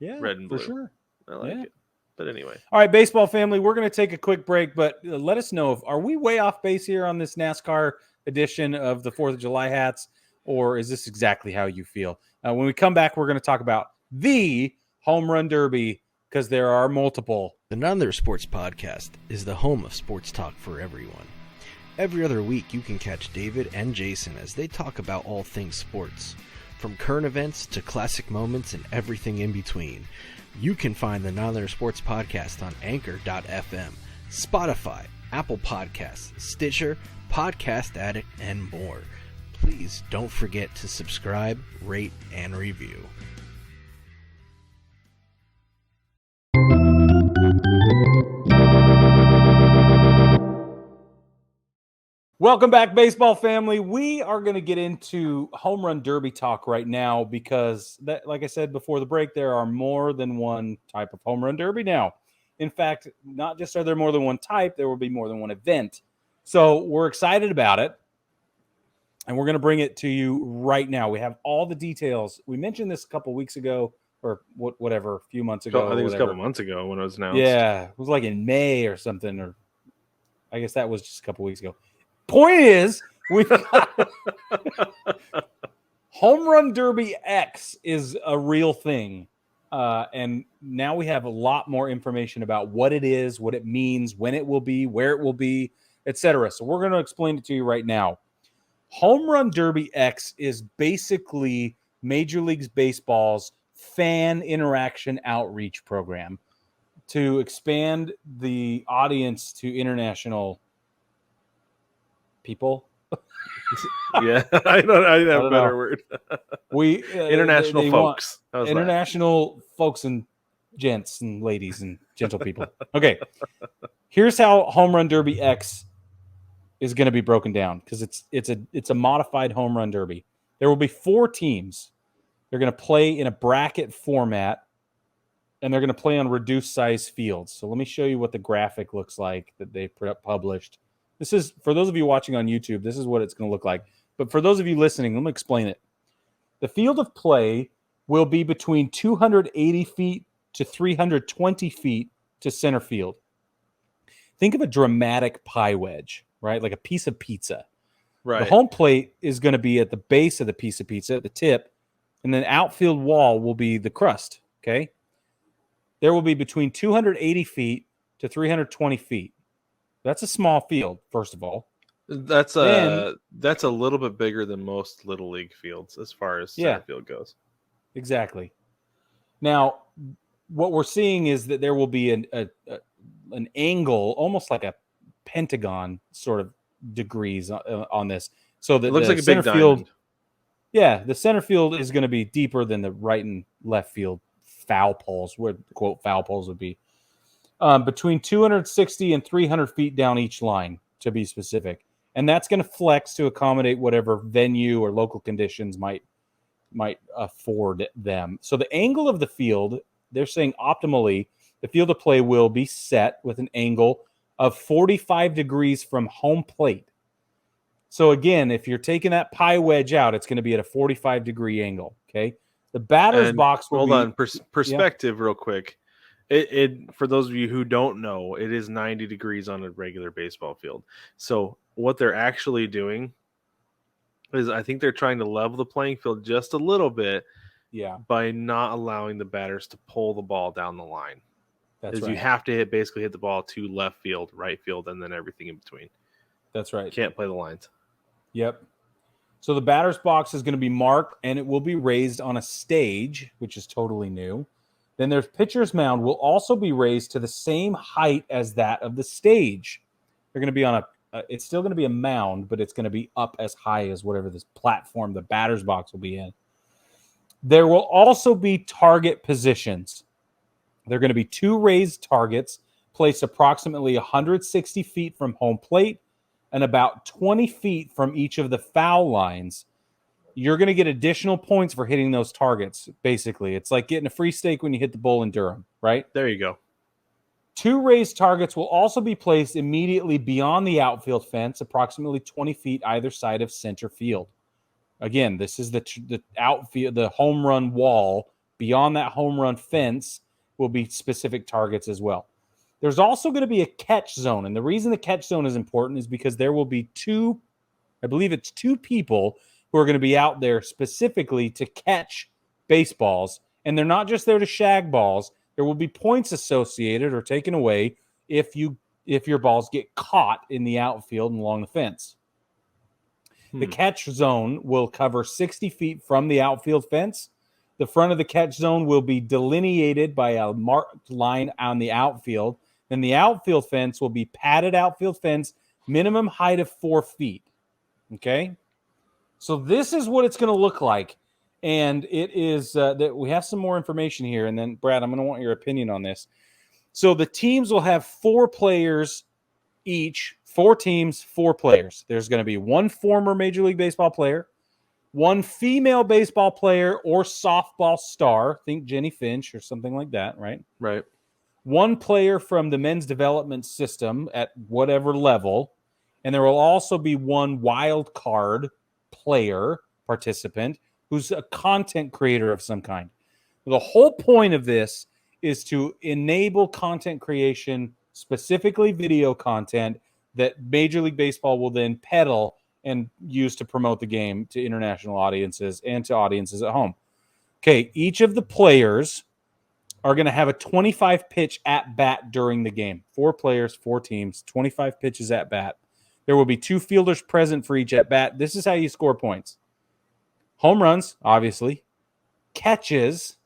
Yeah, red and blue. for sure. I like it. But anyway. All right, baseball family, we're going to take a quick break, but let us know, are we way off base here on this NASCAR edition of the 4th of July hats, or is this exactly how you feel? When we come back, we're going to talk about the Home Run Derby, because there are multiple. The Not Another Sports Podcast is the home of sports talk for everyone. Every other week, you can catch David and Jason as they talk about all things sports, from current events to classic moments and everything in between. You can find the Not Another Sports Podcast on Anchor.fm, Spotify, Apple Podcasts, Stitcher, Podcast Addict, and more. Please don't forget to subscribe, rate, and review. Welcome back, baseball family. We are going to get into Home Run Derby talk right now because, like I said before the break, there are more than one type of Home Run Derby now. In fact, not just are there more than one type, there will be more than one event. So we're excited about it, and we're going to bring it to you right now. We have all the details. We mentioned this a couple weeks ago, or whatever, a few months ago. I think it was a couple months ago when it was announced. Yeah, it was like in May or something, or I guess that was just a couple weeks ago. Point is, we've got Home Run Derby X is a real thing. And now we have a lot more information about what it is, what it means, when it will be, where it will be, etc. So we're going to explain it to you right now. Home Run Derby X is basically Major League Baseball's fan interaction outreach program to expand the audience to international people. Yeah, I don't have a better word. We international folks. International folks and gents and ladies and gentle people. Okay. Here's how Home Run Derby X is going to be broken down, because it's a modified Home Run Derby. There will be 4 teams. They're going to play in a bracket format, and they're going to play on reduced size fields. So let me show you what the graphic looks like that they published. This is, for those of you watching on YouTube, this is what it's going to look like. But for those of you listening, let me explain it. The field of play will be between 280 feet to 320 feet to center field. Think of a dramatic pie wedge, right? Like a piece of pizza. Right. The home plate is going to be at the base of the piece of pizza, at the tip, and then outfield wall will be the crust, okay? There will be between 280 feet to 320 feet. That's a small field, first of all. That's a little bit bigger than most little league fields as far as center field goes. Exactly. Now, what we're seeing is that there will be an angle, almost like a pentagon sort of degrees on this. So that it looks like a center big field, diamond. Yeah, the center field is going to be deeper than the right and left field foul poles, where quote foul poles would be. Between 260 and 300 feet down each line, to be specific. And that's going to flex to accommodate whatever venue or local conditions might afford them. So the angle of the field, they're saying optimally, the field of play will be set with an angle of 45 degrees from home plate. So again, if you're taking that pie wedge out, it's going to be at a 45-degree angle, okay? The batter's box will be... Perspective real quick. It for those of you who don't know, it is 90 degrees on a regular baseball field. So what they're actually doing is, I think they're trying to level the playing field just a little bit, by not allowing the batters to pull the ball down the line. That's right. You have to basically hit the ball to left field, right field, and then everything in between. That's right. You can't play the lines. Yep. So the batter's box is going to be marked, and it will be raised on a stage, which is totally new. Then there's pitcher's mound will also be raised to the same height as that of the stage. They're going to be on it's still going to be a mound, but it's going to be up as high as whatever this platform, the batter's box, will be in. There will also be target positions. There are going to be 2 raised targets placed approximately 160 feet from home plate and about 20 feet from each of the foul lines. You're going to get additional points for hitting those targets, basically. It's like getting a free steak when you hit the bull in Durham, right? There you go. 2 raised targets will also be placed immediately beyond the outfield fence, approximately 20 feet either side of center field. Again, this is the outfield, the home run wall. Beyond that home run fence will be specific targets as well. There's also going to be a catch zone, and the reason the catch zone is important is because there will be 2 people who are going to be out there specifically to catch baseballs. And they're not just there to shag balls. There will be points associated or taken away if your balls get caught in the outfield and along the fence. The catch zone will cover 60 feet from the outfield fence. The front of the catch zone will be delineated by a marked line on the outfield. Then the outfield fence will be padded outfield fence, minimum height of 4 feet. Okay? So this is what it's going to look like, and it is that we have some more information here, and then, Brad, I'm going to want your opinion on this. So the teams will have 4 players each, 4 teams, 4 players. There's going to be 1 former Major League Baseball player, 1 female baseball player or softball star, think Jenny Finch or something like that, right? Right. 1 player from the men's development system at whatever level, and there will also be 1 wild card player, participant, who's a content creator of some kind. The whole point of this is to enable content creation, specifically video content, that Major League Baseball will then peddle and use to promote the game to international audiences and to audiences at home. Okay, each of the players are going to have a 25 pitch at bat during the game. 4 players, 4 teams, 25 pitches at bat. There will be 2 fielders present for each at bat. This is how you score points. Home runs, obviously. Catches,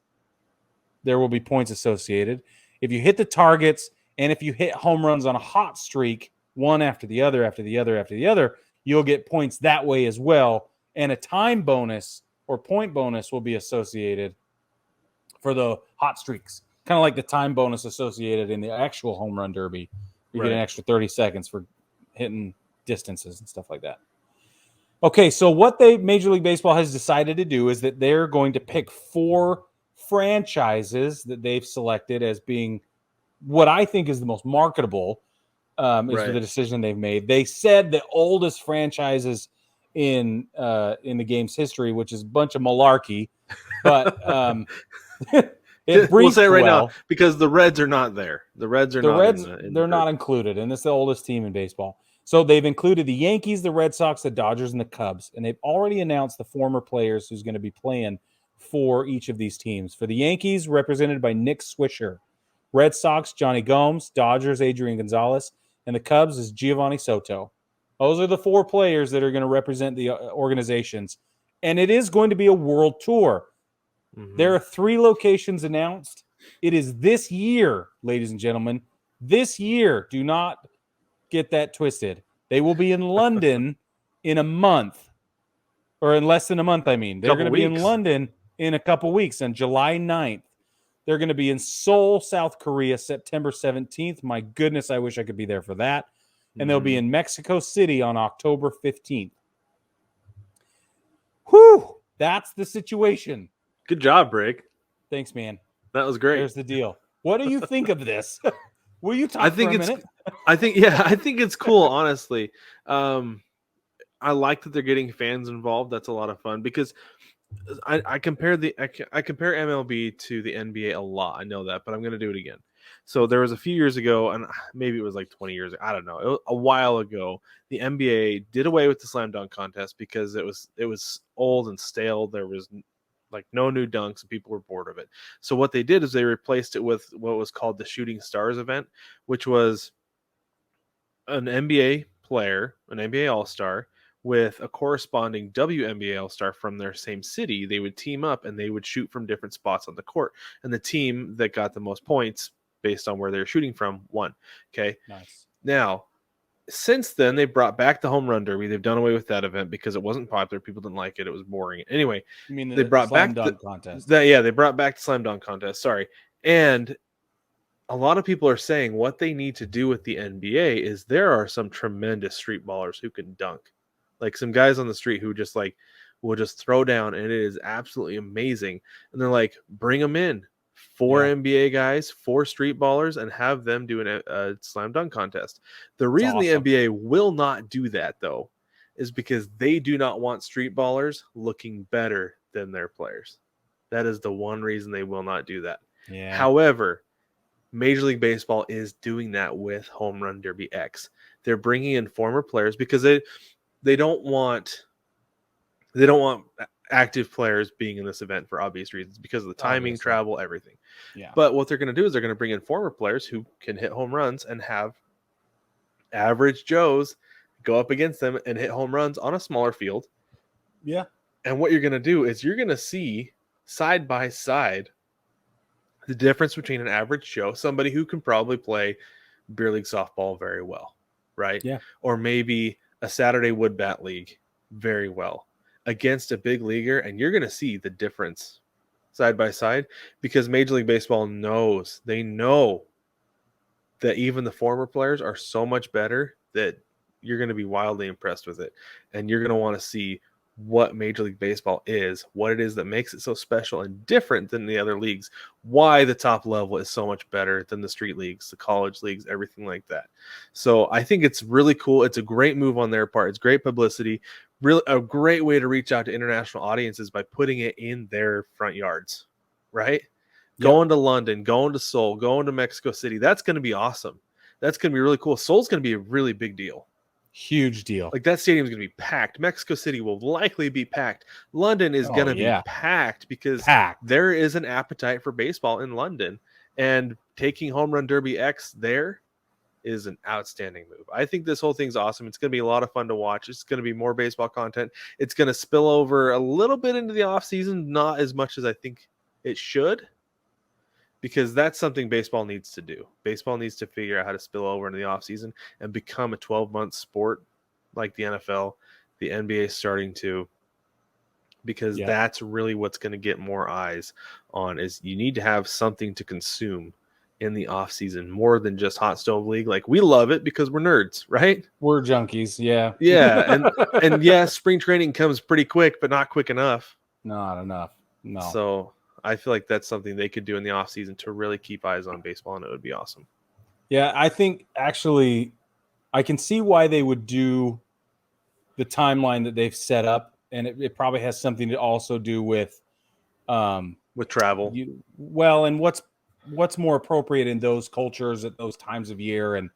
there will be points associated. If you hit the targets and if you hit home runs on a hot streak, one after the other, after the other, after the other, you'll get points that way as well. And a time bonus or point bonus will be associated for the hot streaks. Kind of like the time bonus associated in the actual home run derby. You get an extra 30 seconds for hitting distances and stuff like that. Okay, so what Major League Baseball has decided to do is that they're going to pick 4 franchises that they've selected as being what I think is the most marketable. Is the decision they've made. They said the oldest franchises in the game's history, which is a bunch of malarkey, but we'll say it right now because the Reds are not there. The Reds are they're not included, and it's the oldest team in baseball. So they've included the Yankees, the Red Sox, the Dodgers, and the Cubs, and they've already announced the former players who's going to be playing for each of these teams. For the Yankees, represented by Nick Swisher. Red Sox, Johnny Gomes. Dodgers, Adrian Gonzalez. And the Cubs is Giovanni Soto. Those are the 4 players that are going to represent the organizations. And it is going to be a world tour. Mm-hmm. There are 3 locations announced. It is this year, ladies and gentlemen. This year. Do not get that twisted. They will be in London in a month. Or in less than a month, I mean. They're going to be in London in a couple weeks on July 9th. They're going to be in Seoul, South Korea, September 17th. My goodness, I wish I could be there for that. And they'll be in Mexico City on October 15th. Whew! That's the situation. Good job, Brig. Thanks, man. That was great. There's the deal. What do you think of this? Will you talk for a minute? I think it's cool, honestly. I like that they're getting fans involved. That's a lot of fun because I compare MLB to the NBA a lot. I know that, but I'm going to do it again. So there was a few years ago, and maybe it was like 20 years. I don't know. It was a while ago, the NBA did away with the slam dunk contest because it was old and stale. There was like no new dunks, and people were bored of it. So what they did is they replaced it with what was called the Shooting Stars event, which was an NBA player, an NBA All-Star, with a corresponding WNBA All-Star from their same city. They would team up and they would shoot from different spots on the court. And the team that got the most points based on where they're shooting from won. Okay. Nice. Now, since then, they brought back the home run derby. They've done away with that event because it wasn't popular. People didn't like it. It was boring. Anyway, they brought back the contest. They brought back the slam dunk contest. Sorry. And a lot of people are saying what they need to do with the NBA is there are some tremendous street ballers who can dunk. Like some guys on the street who just like will just throw down, and it is absolutely amazing. And they're like, bring them in, 4 NBA guys, 4 street ballers, and have them do a slam dunk contest. The reason the NBA will not do that though is because they do not want street ballers looking better than their players. That is the one reason they will not do that. Yeah. However, Major League Baseball is doing that with Home Run Derby X. They're bringing in former players because they don't want active players being in this event for obvious reasons because of the timing, travel, everything. Yeah. But what they're going to do is they're going to bring in former players who can hit home runs and have average Joes go up against them and hit home runs on a smaller field. Yeah. And what you're going to do is you're going to see side by side the difference between an average Joe, somebody who can probably play beer league softball very well, right? Yeah. Or maybe a Saturday wood bat league very well against a big leaguer, and you're going to see the difference side by side because Major League Baseball knows that even the former players are so much better that you're going to be wildly impressed with it, and you're going to want to see what Major League Baseball is, what it is that makes it so special and different than the other leagues, why the top level is so much better than the street leagues, the college leagues, everything like that. So I think it's really cool. It's a great move on their part. It's great publicity, really a great way to reach out to international audiences by putting it in their front yards, right? Yep. Going to London, going to Seoul, going to Mexico City. That's going to be awesome. That's going to be really cool. Seoul's going to be a really big deal. Huge deal. Like that stadium is going to be packed. Mexico City will likely be packed. London is going to be packed because there is an appetite for baseball in London, and taking Home Run Derby X there is an outstanding move. I think this whole thing's awesome. It's going to be a lot of fun to watch. It's going to be more baseball content. It's going to spill over a little bit into the off season, not as much as I think it should, because that's something baseball needs to do. Baseball needs to figure out how to spill over into the offseason and become a 12-month sport like the NFL. The NBA is starting to, because that's really what's going to get more eyes on, is you need to have something to consume in the off season more than just Hot Stove League. Like, we love it because we're nerds, right? We're junkies. Yeah. Yeah. And yeah, spring training comes pretty quick, but not quick enough. Not enough. No. So I feel like that's something they could do in the off season to really keep eyes on baseball, and it would be awesome. Yeah, I think actually I can see why they would do the timeline that they've set up, and it probably has something to also do with Travel. And what's more appropriate in those cultures at those times of year and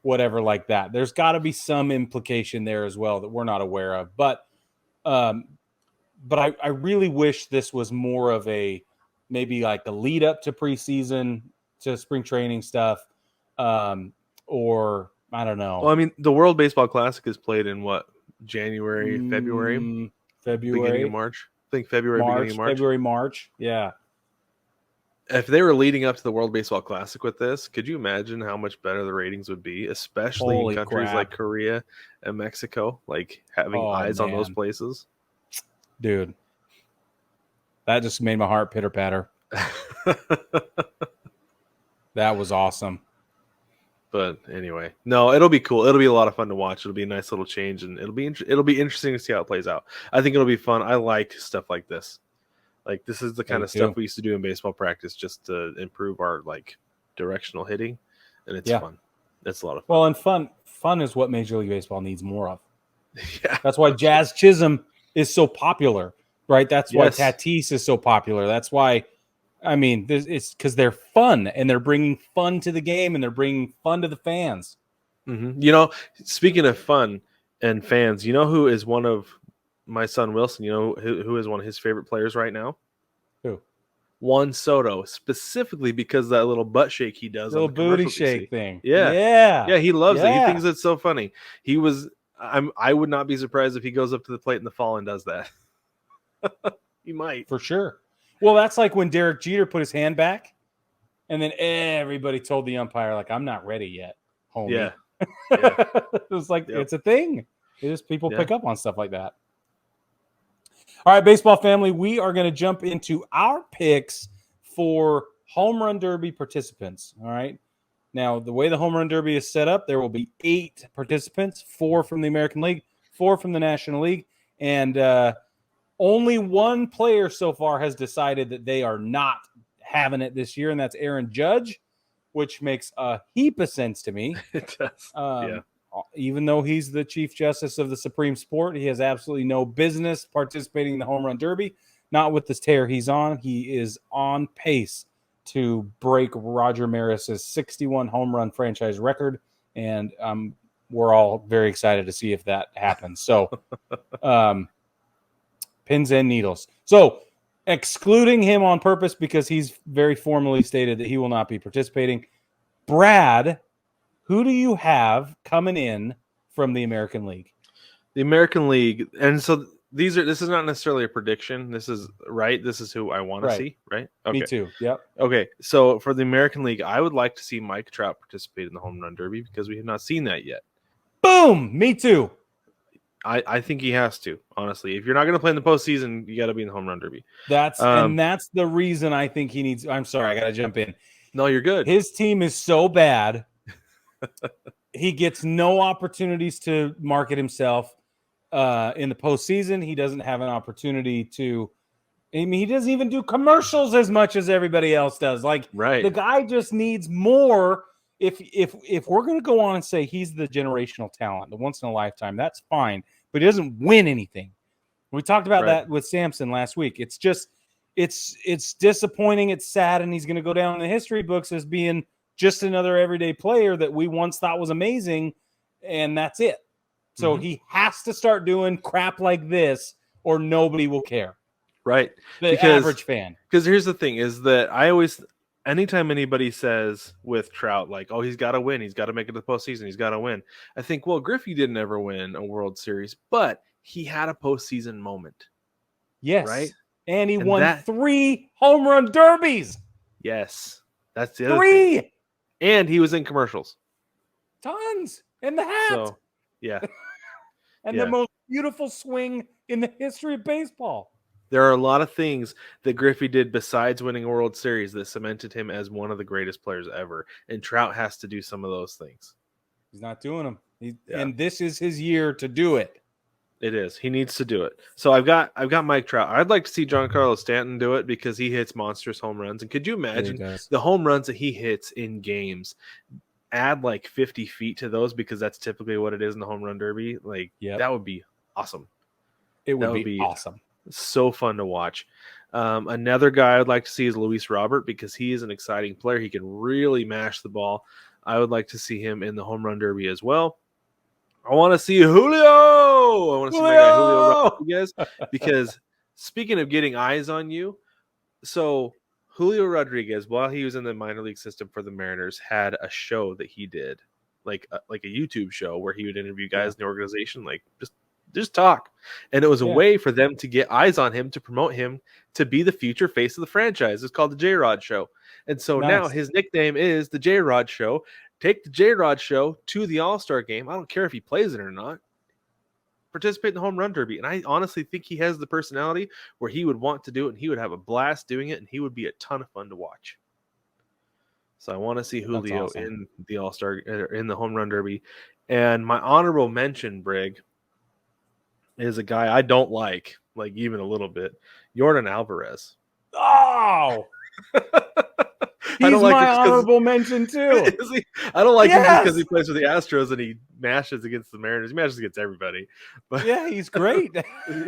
whatever like that. There's got to be some implication there as well that we're not aware of. But I really wish this was more of a maybe like a lead up to preseason, to spring training stuff, or I don't know. Well, I mean, the World Baseball Classic is played in what, January, February, beginning of March. I think beginning of March. February, March. Yeah. If they were leading up to the World Baseball Classic with this, could you imagine how much better the ratings would be, especially Holy in countries crap. like Korea and Mexico, like having eyes on those places? Dude, that just made my heart pitter patter. That was awesome. But anyway, no, it'll be cool. It'll be a lot of fun to watch. It'll be a nice little change, and it'll be interesting to see how it plays out. I think it'll be fun. I like stuff like this. Like, this is the kind of stuff we used to do in baseball practice just to improve our like directional hitting, and it's fun. It's a lot of fun. Well, and fun is what Major League Baseball needs more of. Yeah, that's why Jazz Chisholm is so popular, right? That's why Tatis is so popular. That's why, I mean, it's because they're fun and they're bringing fun to the game and they're bringing fun to the fans. Mm-hmm. You know, speaking of fun and fans, you know who is one of my son Wilson? You know who is one of his favorite players right now? Who? Juan Soto, specifically because of that little butt shake he does, little booty shake thing. Yeah, he loves it. He thinks it's so funny. I would not be surprised if he goes up to the plate in the fall and does that. He might, for sure. Well, that's like when Derek Jeter put his hand back, and then everybody told the umpire, like, "I'm not ready yet, homie." Yeah. It was like, it's a thing. It just people pick up on stuff like that. All right, baseball family, we are going to jump into our picks for Home Run Derby participants. All right. Now, the way the Home Run Derby is set up, there will be 8 participants, 4 from the American League, 4 from the National League, and only one player so far has decided that they are not having it this year, and that's Aaron Judge, which makes a heap of sense to me. It does. Even though he's the Chief Justice of the Supreme Sport, he has absolutely no business participating in the Home Run Derby. Not with this tear he's on. He is on pace to break Roger Maris's 61 home run franchise record, and we're all very excited to see if that happens. So, pins and needles. So, excluding him on purpose because he's very formally stated that he will not be participating. Brad, who do you have coming in from the American League? The American League, and so this is not necessarily a prediction. This is who I want to see, right? Okay. Me too. Yep. Okay, so for the American League, I would like to see Mike Trout participate in the Home Run Derby because we have not seen that yet. Boom! Me too. I think he has to, honestly. If you're not going to play in the postseason, you got to be in the Home Run Derby. That's the reason I think he needs. I'm sorry, I got to jump in. No, you're good. His team is so bad. He gets no opportunities to market himself in the postseason. He doesn't have an opportunity to. I mean, he doesn't even do commercials as much as everybody else does. Like, the guy just needs more. If we're going to go on and say he's the generational talent, the once in a lifetime, that's fine. But he doesn't win anything. We talked about that with Samson last week. It's just, it's disappointing. It's sad, and he's going to go down in the history books as being just another everyday player that we once thought was amazing, and that's it. So he has to start doing crap like this, or nobody will care. Right. The average fan. Because here's the thing, is that anytime anybody says with Trout, like, oh, he's got to win, he's got to make it to the postseason, he's got to win, I think, well, Griffey didn't ever win a World Series, but he had a postseason moment. Yes. Right? And he won 3 home run derbies. Yes. That's the other thing. 3! And he was in commercials. Tons. And the hat. So, yeah. And the most beautiful swing in the history of baseball. There are a lot of things that Griffey did besides winning a World Series that cemented him as one of the greatest players ever. And Trout has to do some of those things. He's not doing them. And this is his year to do it. It is. He needs to do it. So I've got Mike Trout. I'd like to see Giancarlo Stanton do it because he hits monstrous home runs. And could you imagine the home runs that he hits in games? Add like 50 feet to those because that's typically what it is in the home run derby. Like that would be awesome. It would be awesome. So fun to watch. Another guy I'd like to see is Luis Robert because he is an exciting player. He can really mash the ball. I would like to see him in the home run derby as well. I want to see Julio. I want to see my guy Julio Rodriguez because speaking of getting eyes on you, so Julio Rodriguez, while he was in the minor league system for the Mariners, had a show that he did, like a YouTube show where he would interview guys in the organization, like just talk. And it was a way for them to get eyes on him, to promote him to be the future face of the franchise. It's called the J-Rod Show. And so now his nickname is the J-Rod Show. Take the J-Rod Show to the All-Star game. I don't care if he plays it or not. Participate in the home run derby. And I honestly think he has the personality where he would want to do it and he would have a blast doing it and he would be a ton of fun to watch. So I want to see Julio in the All-Star, in the home run derby. And my honorable mention, Brig, is a guy I don't like even a little bit, Jordan Alvarez. Oh! He's my honorable mention too. I don't like him because he plays for the Astros and he mashes against the Mariners. He mashes against everybody. But he's great.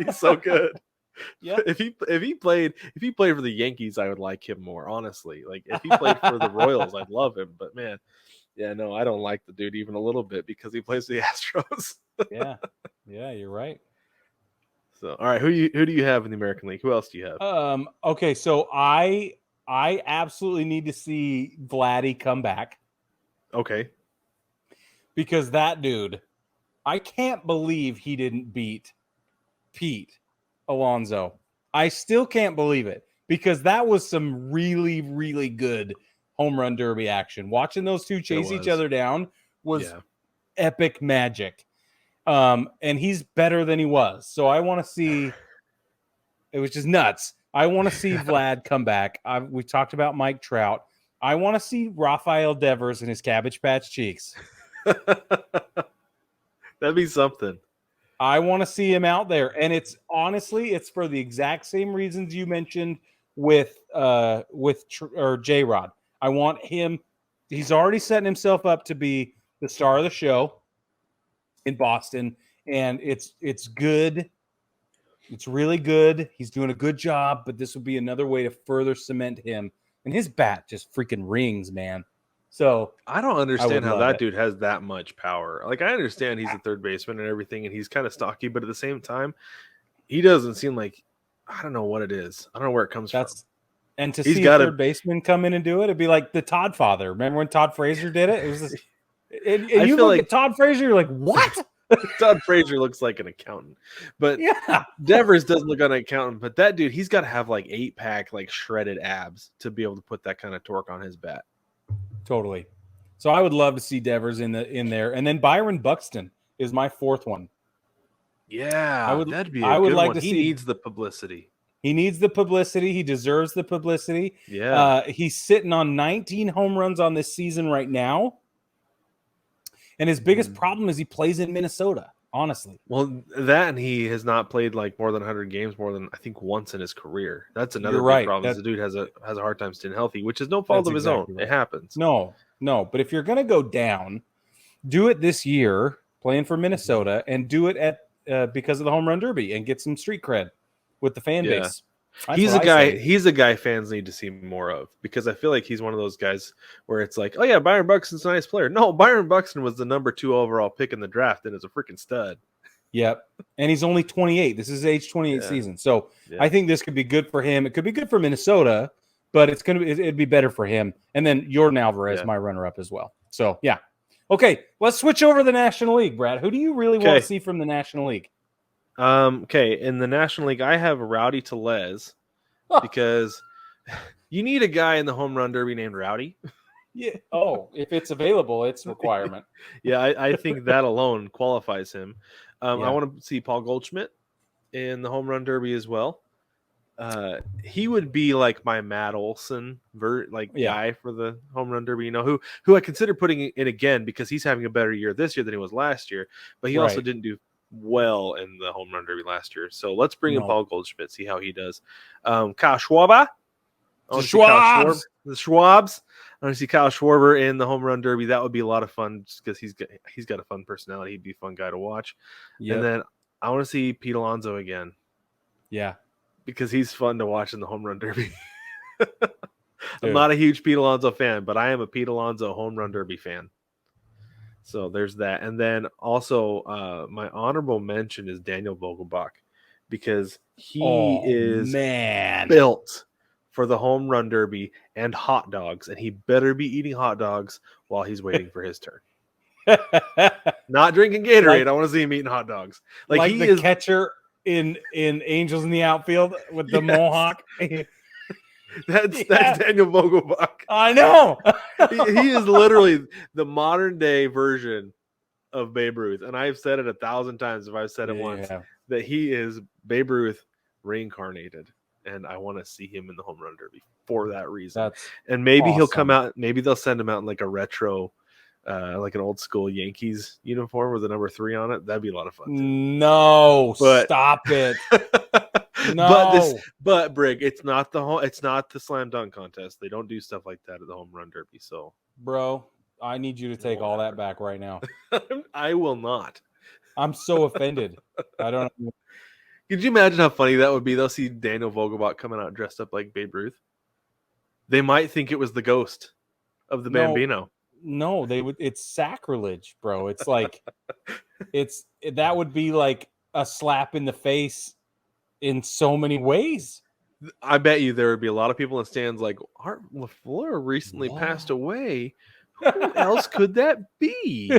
He's so good. Yeah. If he played for the Yankees, I would like him more, honestly. Like if he played for the Royals, I'd love him. But man, I don't like the dude even a little bit because he plays for the Astros. Yeah, you're right. So all right, who do you have in the American League? Who else do you have? Okay, so I absolutely need to see Vladdy come back. Okay. Because that dude, I can't believe he didn't beat Pete Alonso. I still can't believe it because that was some really, really good home run derby action. Watching those two chase each other down was epic magic. And he's better than he was. So I want to see, it was just nuts. I want to see Vlad come back. We talked about Mike Trout. I want to see Rafael Devers and his Cabbage Patch cheeks. That'd be something. I want to see him out there. And it's for the exact same reasons you mentioned with J-Rod. I want him. He's already setting himself up to be the star of the show in Boston. And it's good. It's really good. He's doing a good job, but this would be another way to further cement him. And his bat just freaking rings, man. So I don't understand how that dude has that much power. Like I understand he's a third baseman and everything, and he's kind of stocky, but at the same time, he doesn't seem like, I don't know what it is. I don't know where it comes from. And to see a third baseman come in and do it, it'd be like the Todd father. Remember when Todd Frazier did it? It was this, and you look at Todd Frazier, you're like, what? Todd Frazier looks like an accountant, but Devers doesn't look like an accountant. But that dude, he's got to have like 8-pack, like shredded abs to be able to put that kind of torque on his bat. Totally. So I would love to see Devers in there, and then Byron Buxton is my fourth one. Yeah, that'd be. I would like to see. He needs the publicity. He needs the publicity. He deserves the publicity. Yeah. He's sitting on 19 home runs on this season right now. And his biggest problem is he plays in Minnesota, honestly. Well, that and he has not played like more than 100 games more than I think once in his career. That's another big problem. The dude has a hard time staying healthy, which is no fault of his own. Right. It happens. No. But if you're going to go down, do it this year playing for Minnesota and do it at because of the home run derby and get some street cred with the fan base. He's a guy fans need to see more of because I feel like he's one of those guys where it's like, oh yeah, Byron Buxton's a nice player. No, Byron Buxton was the number 2 overall pick in the draft and is a freaking stud. Yep. And he's only 28. This is age 28 season. So I think this could be good for him. It could be good for Minnesota, but it'd be better for him. And then Jordan Alvarez, my runner-up as well. So yeah. Okay, let's switch over to the National League, Brad. Who do you really want to see from the National League? Okay, in the National League, I have Rowdy Tellez because you need a guy in the home run derby named Rowdy. Yeah. Oh, if it's available, it's a requirement. I think that alone qualifies him. I want to see Paul Goldschmidt in the home run derby as well. he would be like my Matt Olson guy for the home run derby, who I consider putting in again because he's having a better year this year than he was last year, but he also didn't do well in the home run derby last year. So let's bring in Paul Goldschmidt, see how he does. Kyle Schwarber. The Schwabs. I want to see Kyle Schwarber in the home run derby. That would be a lot of fun just because he's got a fun personality. He'd be a fun guy to watch. Yep. And then I want to see Pete Alonso again. Yeah. Because he's fun to watch in the home run derby. I'm not a huge Pete Alonso fan, but I am a Pete Alonso home run derby fan. So there's that. And then also my honorable mention is Daniel Vogelbach because he is built for the home run derby and hot dogs, and he better be eating hot dogs while he's waiting for his turn. Not drinking Gatorade. I want to see him eating hot dogs. Like he is catcher in Angels in the Outfield with the mohawk. That's Daniel Vogelbach. I know. he is literally the modern day version of Babe Ruth, and I've said it 1,000 times if I've said it once that he is Babe Ruth reincarnated. And I want to see him in the home run derby for that reason. And maybe he'll come out. Maybe they'll send him out in like a retro, like an old school Yankees uniform with the number 3 on it. That'd be a lot of fun. No, stop it. No, but Brig, it's not the slam dunk contest. They don't do stuff like that at the home run derby. So, bro, I need you to take all that back right now. I will not. I'm so offended. I don't know. Could you imagine how funny that would be? They'll see Daniel Vogelbach coming out dressed up like Babe Ruth. They might think it was the ghost of the Bambino. No, they would. It's sacrilege, bro. It's like that would be like a slap in the face in so many ways. I bet you there would be a lot of people in stands like Art LaFleur recently passed away. Who else could that be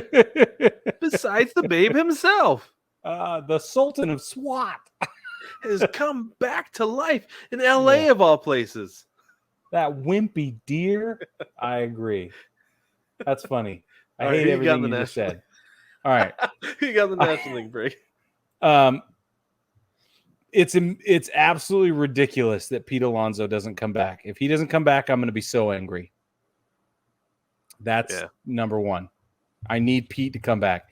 besides the Babe himself? The Sultan of SWAT has come back to life in LA of all places. That wimpy deer. I agree. That's funny. I hate everything you just said. All right. You got the National League break. It's absolutely ridiculous that Pete Alonso doesn't come back. If he doesn't come back, I'm going to be so angry. That's number one. I need Pete to come back.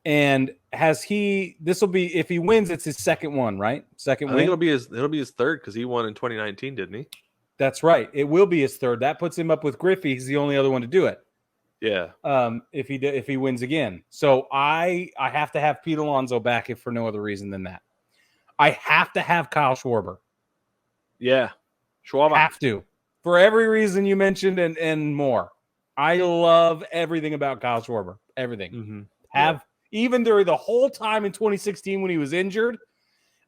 And this will be, if he wins, it's his second one, right? Second win. I think it'll be his third because he won in 2019, didn't he? That's right. It will be his third. That puts him up with Griffey. He's the only other one to do it. Yeah. If he wins again. So I have to have Pete Alonso back if for no other reason than that. I have to have Kyle Schwarber. Yeah. Schwarber. Have to. For every reason you mentioned and more. I love everything about Kyle Schwarber. Everything. Mm-hmm. Even during the whole time in 2016 when he was injured,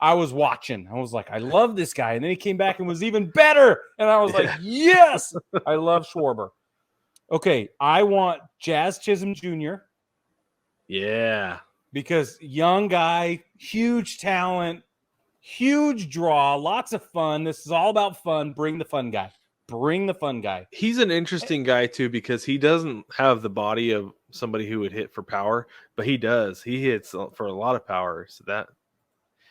I was watching. I was like, I love this guy. And then he came back and was even better. And I was like, yes, I love Schwarber. Okay, I want Jazz Chisholm Jr. Yeah. Because young guy, huge talent, huge draw, lots of fun. This is all about fun. Bring the fun guy. Bring the fun guy. He's an interesting guy, too, because he doesn't have the body of somebody who would hit for power, but he does. He hits for a lot of power. So that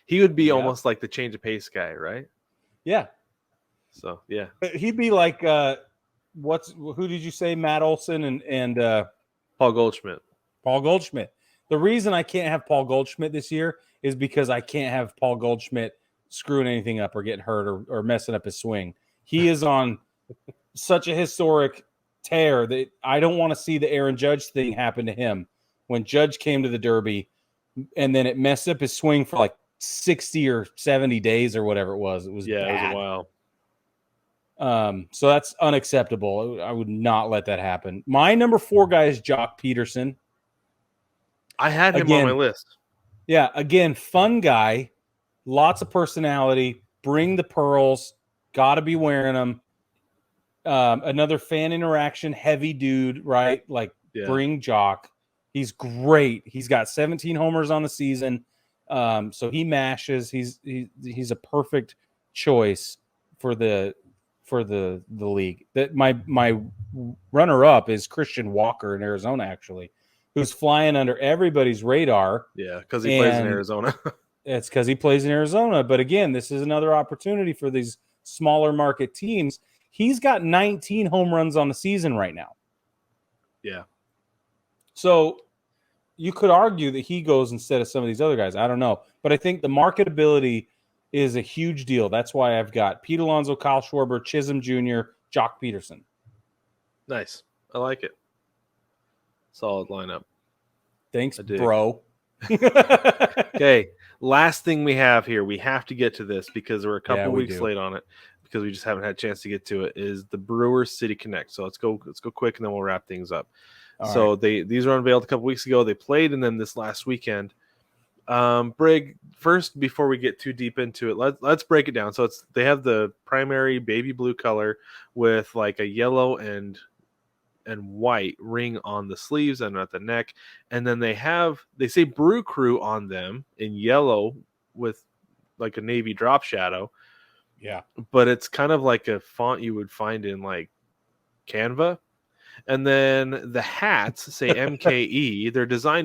he would be almost like the change of pace guy, right? Yeah. So, yeah. He'd be like, who did you say? Matt Olson and Paul Goldschmidt. Paul Goldschmidt. The reason I can't have Paul Goldschmidt this year is because I can't have Paul Goldschmidt screwing anything up or getting hurt or messing up his swing. He is on such a historic tear that I don't want to see the Aaron Judge thing happen to him. When Judge came to the Derby and then it messed up his swing for like 60 or 70 days or whatever it was. It was bad. It was a while. So that's unacceptable. I would not let that happen. My number 4 guy is Jock Peterson. I had him on my list. Yeah, again, fun guy, lots of personality, bring the pearls, got to be wearing them. Another fan interaction, heavy dude, right? Like, bring Jock. He's great. He's got 17 homers on the season. So he mashes. He's a perfect choice for the league. That my runner up is Christian Walker in Arizona, actually, who's flying under everybody's radar. Yeah, because he plays in Arizona. It's because he plays in Arizona. But again, this is another opportunity for these smaller market teams. He's got 19 home runs on the season right now. Yeah. So you could argue that he goes instead of some of these other guys. I don't know. But I think the marketability is a huge deal. That's why I've got Pete Alonso, Kyle Schwarber, Chisholm Jr., Jock Peterson. Nice. I like it. Solid lineup. Thanks, bro. Okay. Last thing we have here, we have to get to this because we're a couple weeks late on it because we just haven't had a chance to get to it, is the Brewers City Connect. So let's go quick and then we'll wrap things up. All right. These were unveiled a couple weeks ago. They played in them this last weekend. Brig, first, before we get too deep into it, let's break it down. So they have the primary baby blue color with like a yellow and white ring on the sleeves and at the neck, and then they say Brew Crew on them in yellow with like a navy drop shadow. Yeah, but it's kind of like a font you would find in like Canva. And then the hats say MKE.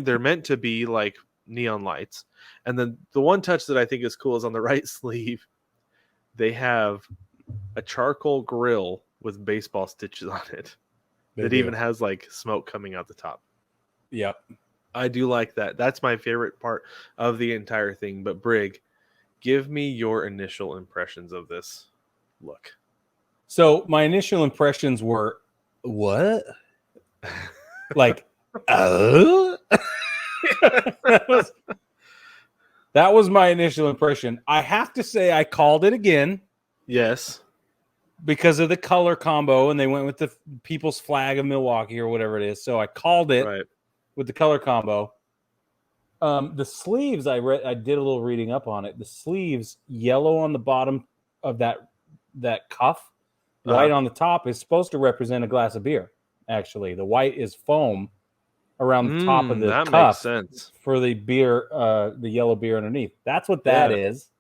They're meant to be like neon lights. And then the one touch that I think is cool is on the right sleeve, they have a charcoal grill with baseball stitches on it. That even has like smoke coming out the top. Yep. I do like that. That's my favorite part of the entire thing. But Brig, give me your initial impressions of this look. So my initial impressions were, what? Like, that was my initial impression. I have to say I called it again. Yes. Because of the color combo, and they went with the people's flag of Milwaukee or whatever it is. So I called it with the color combo. The sleeves, I did a little reading up on it. The sleeves, yellow on the bottom of that cuff, white on the top, is supposed to represent a glass of beer. Actually, the white is foam around the top of the cuff. That makes sense for the beer, the yellow beer underneath. That's what that is.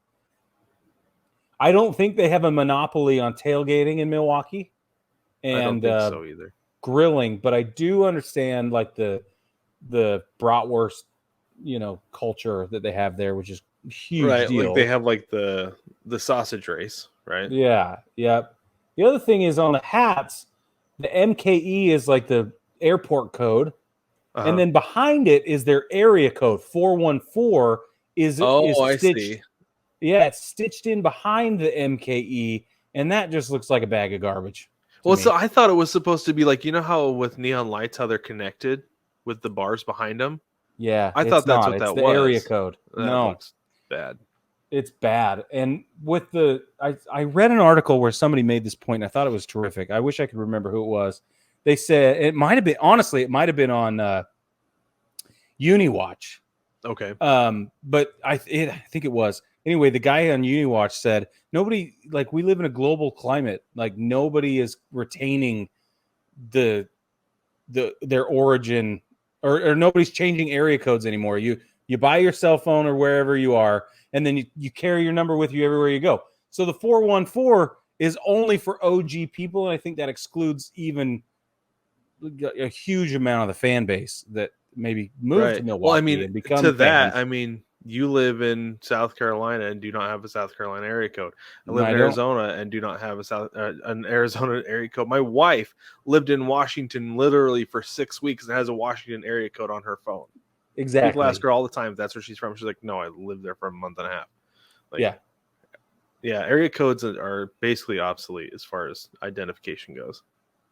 I don't think they have a monopoly on tailgating in Milwaukee, and I don't think so either. Grilling, but I do understand like the bratwurst, culture that they have there, which is a huge deal. Like they have like the sausage race, right? Yeah, yep. The other thing is on the hats, the MKE is like the airport code, and then behind it is their area code 414. Is stitched, I see. Yeah, it's stitched in behind the MKE, and that just looks like a bag of garbage. Well, so I thought it was supposed to be like, how with neon lights, how they're connected with the bars behind them? Yeah, I thought that's what that was. The area code. That looks bad. It's bad. And with I read an article where somebody made this point, and I thought it was terrific. I wish I could remember who it was. They said it might have been on UniWatch. Okay. But I think it was. Anyway, the guy on UniWatch said, nobody, like, we live in a global climate. Like, nobody is retaining their origin, or nobody's changing area codes anymore. You buy your cell phone or wherever you are, and then you carry your number with you everywhere you go. So the 414 is only for OG people, and I think that excludes even a huge amount of the fan base that maybe moved to Milwaukee. Well, I mean, and become to that, fans. I mean, you live in South Carolina and do not have a South Carolina area code. I live in Arizona and do not have an Arizona area code. My wife lived in Washington literally for 6 weeks and has a Washington area code on her phone. Exactly. People ask her all the time if that's where she's from. She's like, no, I lived there for a month and a half. Like, yeah. Area codes are basically obsolete as far as identification goes.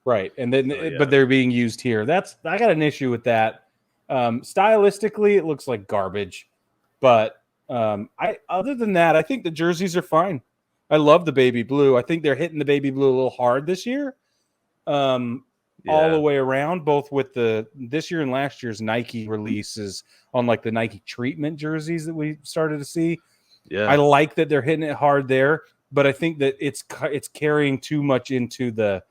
Right. And then, but they're being used here. I got an issue with that. Stylistically, it looks like garbage. But other than that, I think the jerseys are fine. I love the baby blue. I think they're hitting the baby blue a little hard this year. All the way around, both with this year and last year's Nike releases on like the Nike treatment jerseys that we started to see. Yeah, I like that they're hitting it hard there, but I think that it's carrying too much into the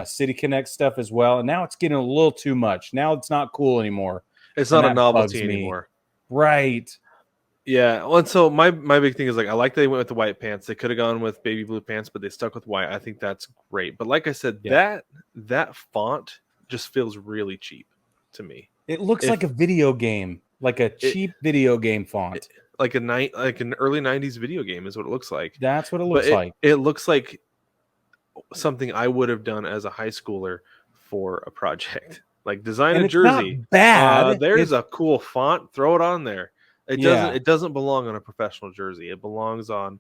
City Connect stuff as well, and now it's getting a little too much. Now it's not cool anymore. It's not a novelty anymore, right? Yeah. Well, and so my big thing is like I like that they went with the white pants. They could have gone with baby blue pants, but they stuck with white. I think that's great. But like I said, that font just feels really cheap to me. It looks like a video game, like a cheap video game font. like an early 90s video game is what it looks like. That's what it looks like. It looks like something I would have done as a high schooler for a project. Like design And a it's jersey. not bad. There's a cool font. Throw it on there. Yeah. It doesn't belong on a professional jersey. It belongs on,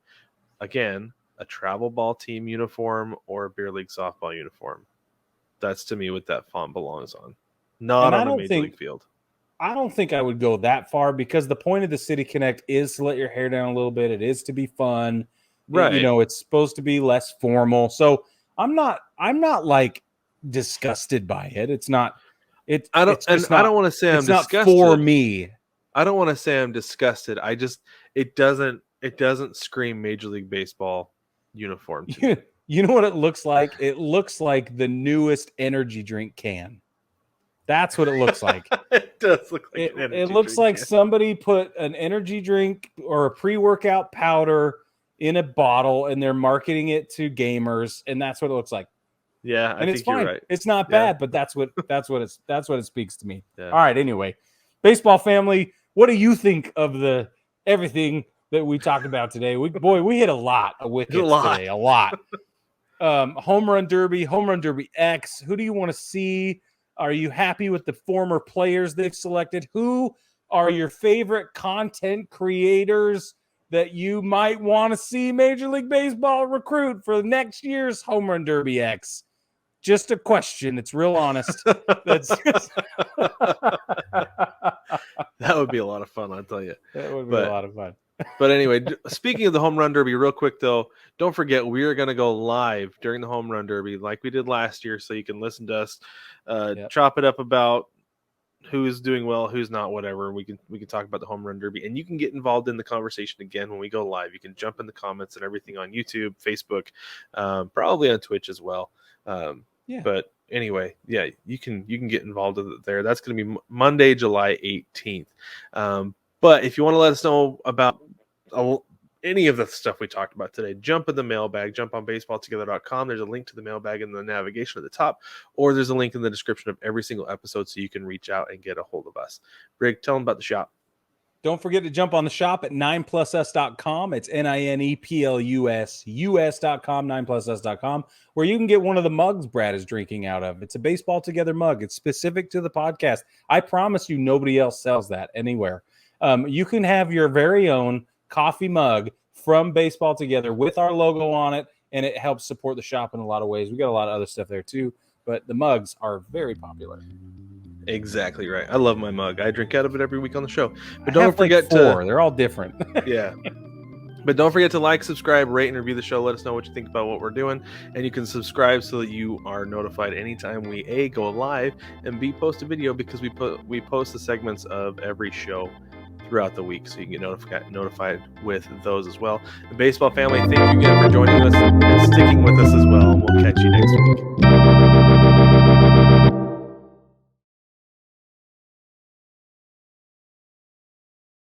again, a travel ball team uniform or a beer league softball uniform. That's to me what that font belongs on. Not on a major league field. I don't think I would go that far because the point of the City Connect is to let your hair down a little bit. It is to be fun. Right. You know, it's supposed to be less formal. So I'm not like disgusted by it. It's not. I don't want to say I'm it's not disgusted for me. I don't want to say I'm disgusted. It doesn't scream Major League Baseball uniform to me. You know what it looks like? It looks like the newest energy drink can. That's what it looks like. It does look like it looks like somebody put an energy drink or a pre-workout powder in a bottle and they're marketing it to gamers, and that's what it looks like. Yeah, and it's fine. You're right. It's not bad, but that's what it speaks to me. Yeah. All right, anyway. Baseball family, what do you think of everything that we talked about today? We hit a lot of wickets today. A lot. Home Run Derby X. Who do you want to see? Are you happy with the former players they've selected? Who are your favorite content creators that you might want to see Major League Baseball recruit for next year's Home Run Derby X? Just a question. It's real honest. That would be a lot of fun, I'll tell you. That would be a lot of fun. But anyway, speaking of the Home Run Derby, real quick though, don't forget we are going to go live during the Home Run Derby like we did last year, so you can listen to us chop it up about who's doing well, who's not, whatever. We can talk about the Home Run Derby, and you can get involved in the conversation again when we go live. You can jump in the comments and everything on YouTube, Facebook, probably on Twitch as well. But anyway, yeah, you can get involved with it there. That's going to be Monday, July 18th. But if you want to let us know about any of the stuff we talked about today, jump in the mailbag, jump on baseballtogether.com. There's a link to the mailbag in the navigation at the top, or there's a link in the description of every single episode so you can reach out and get a hold of us. Brig, tell them about the shop. Don't forget to jump on the shop at 9plusus.com. It's NINEPLUS.com, 9plusus.com, where you can get one of the mugs Brad is drinking out of. It's a Baseball Together mug. It's specific to the podcast. I promise you nobody else sells that anywhere. You can have your very own coffee mug from Baseball Together with our logo on it, and it helps support the shop in a lot of ways. We got a lot of other stuff there too, but the mugs are very popular. Exactly right. I love my mug. I drink out of it every week on the show. But don't forget to... They're all different. Yeah. But don't forget to like, subscribe, rate, and review the show. Let us know what you think about what we're doing. And you can subscribe so that you are notified anytime we A, go live, and B, post a video, because we post the segments of every show throughout the week, so you can get notified with those as well. The baseball family, thank you again for joining us and sticking with us as well. And we'll catch you next week.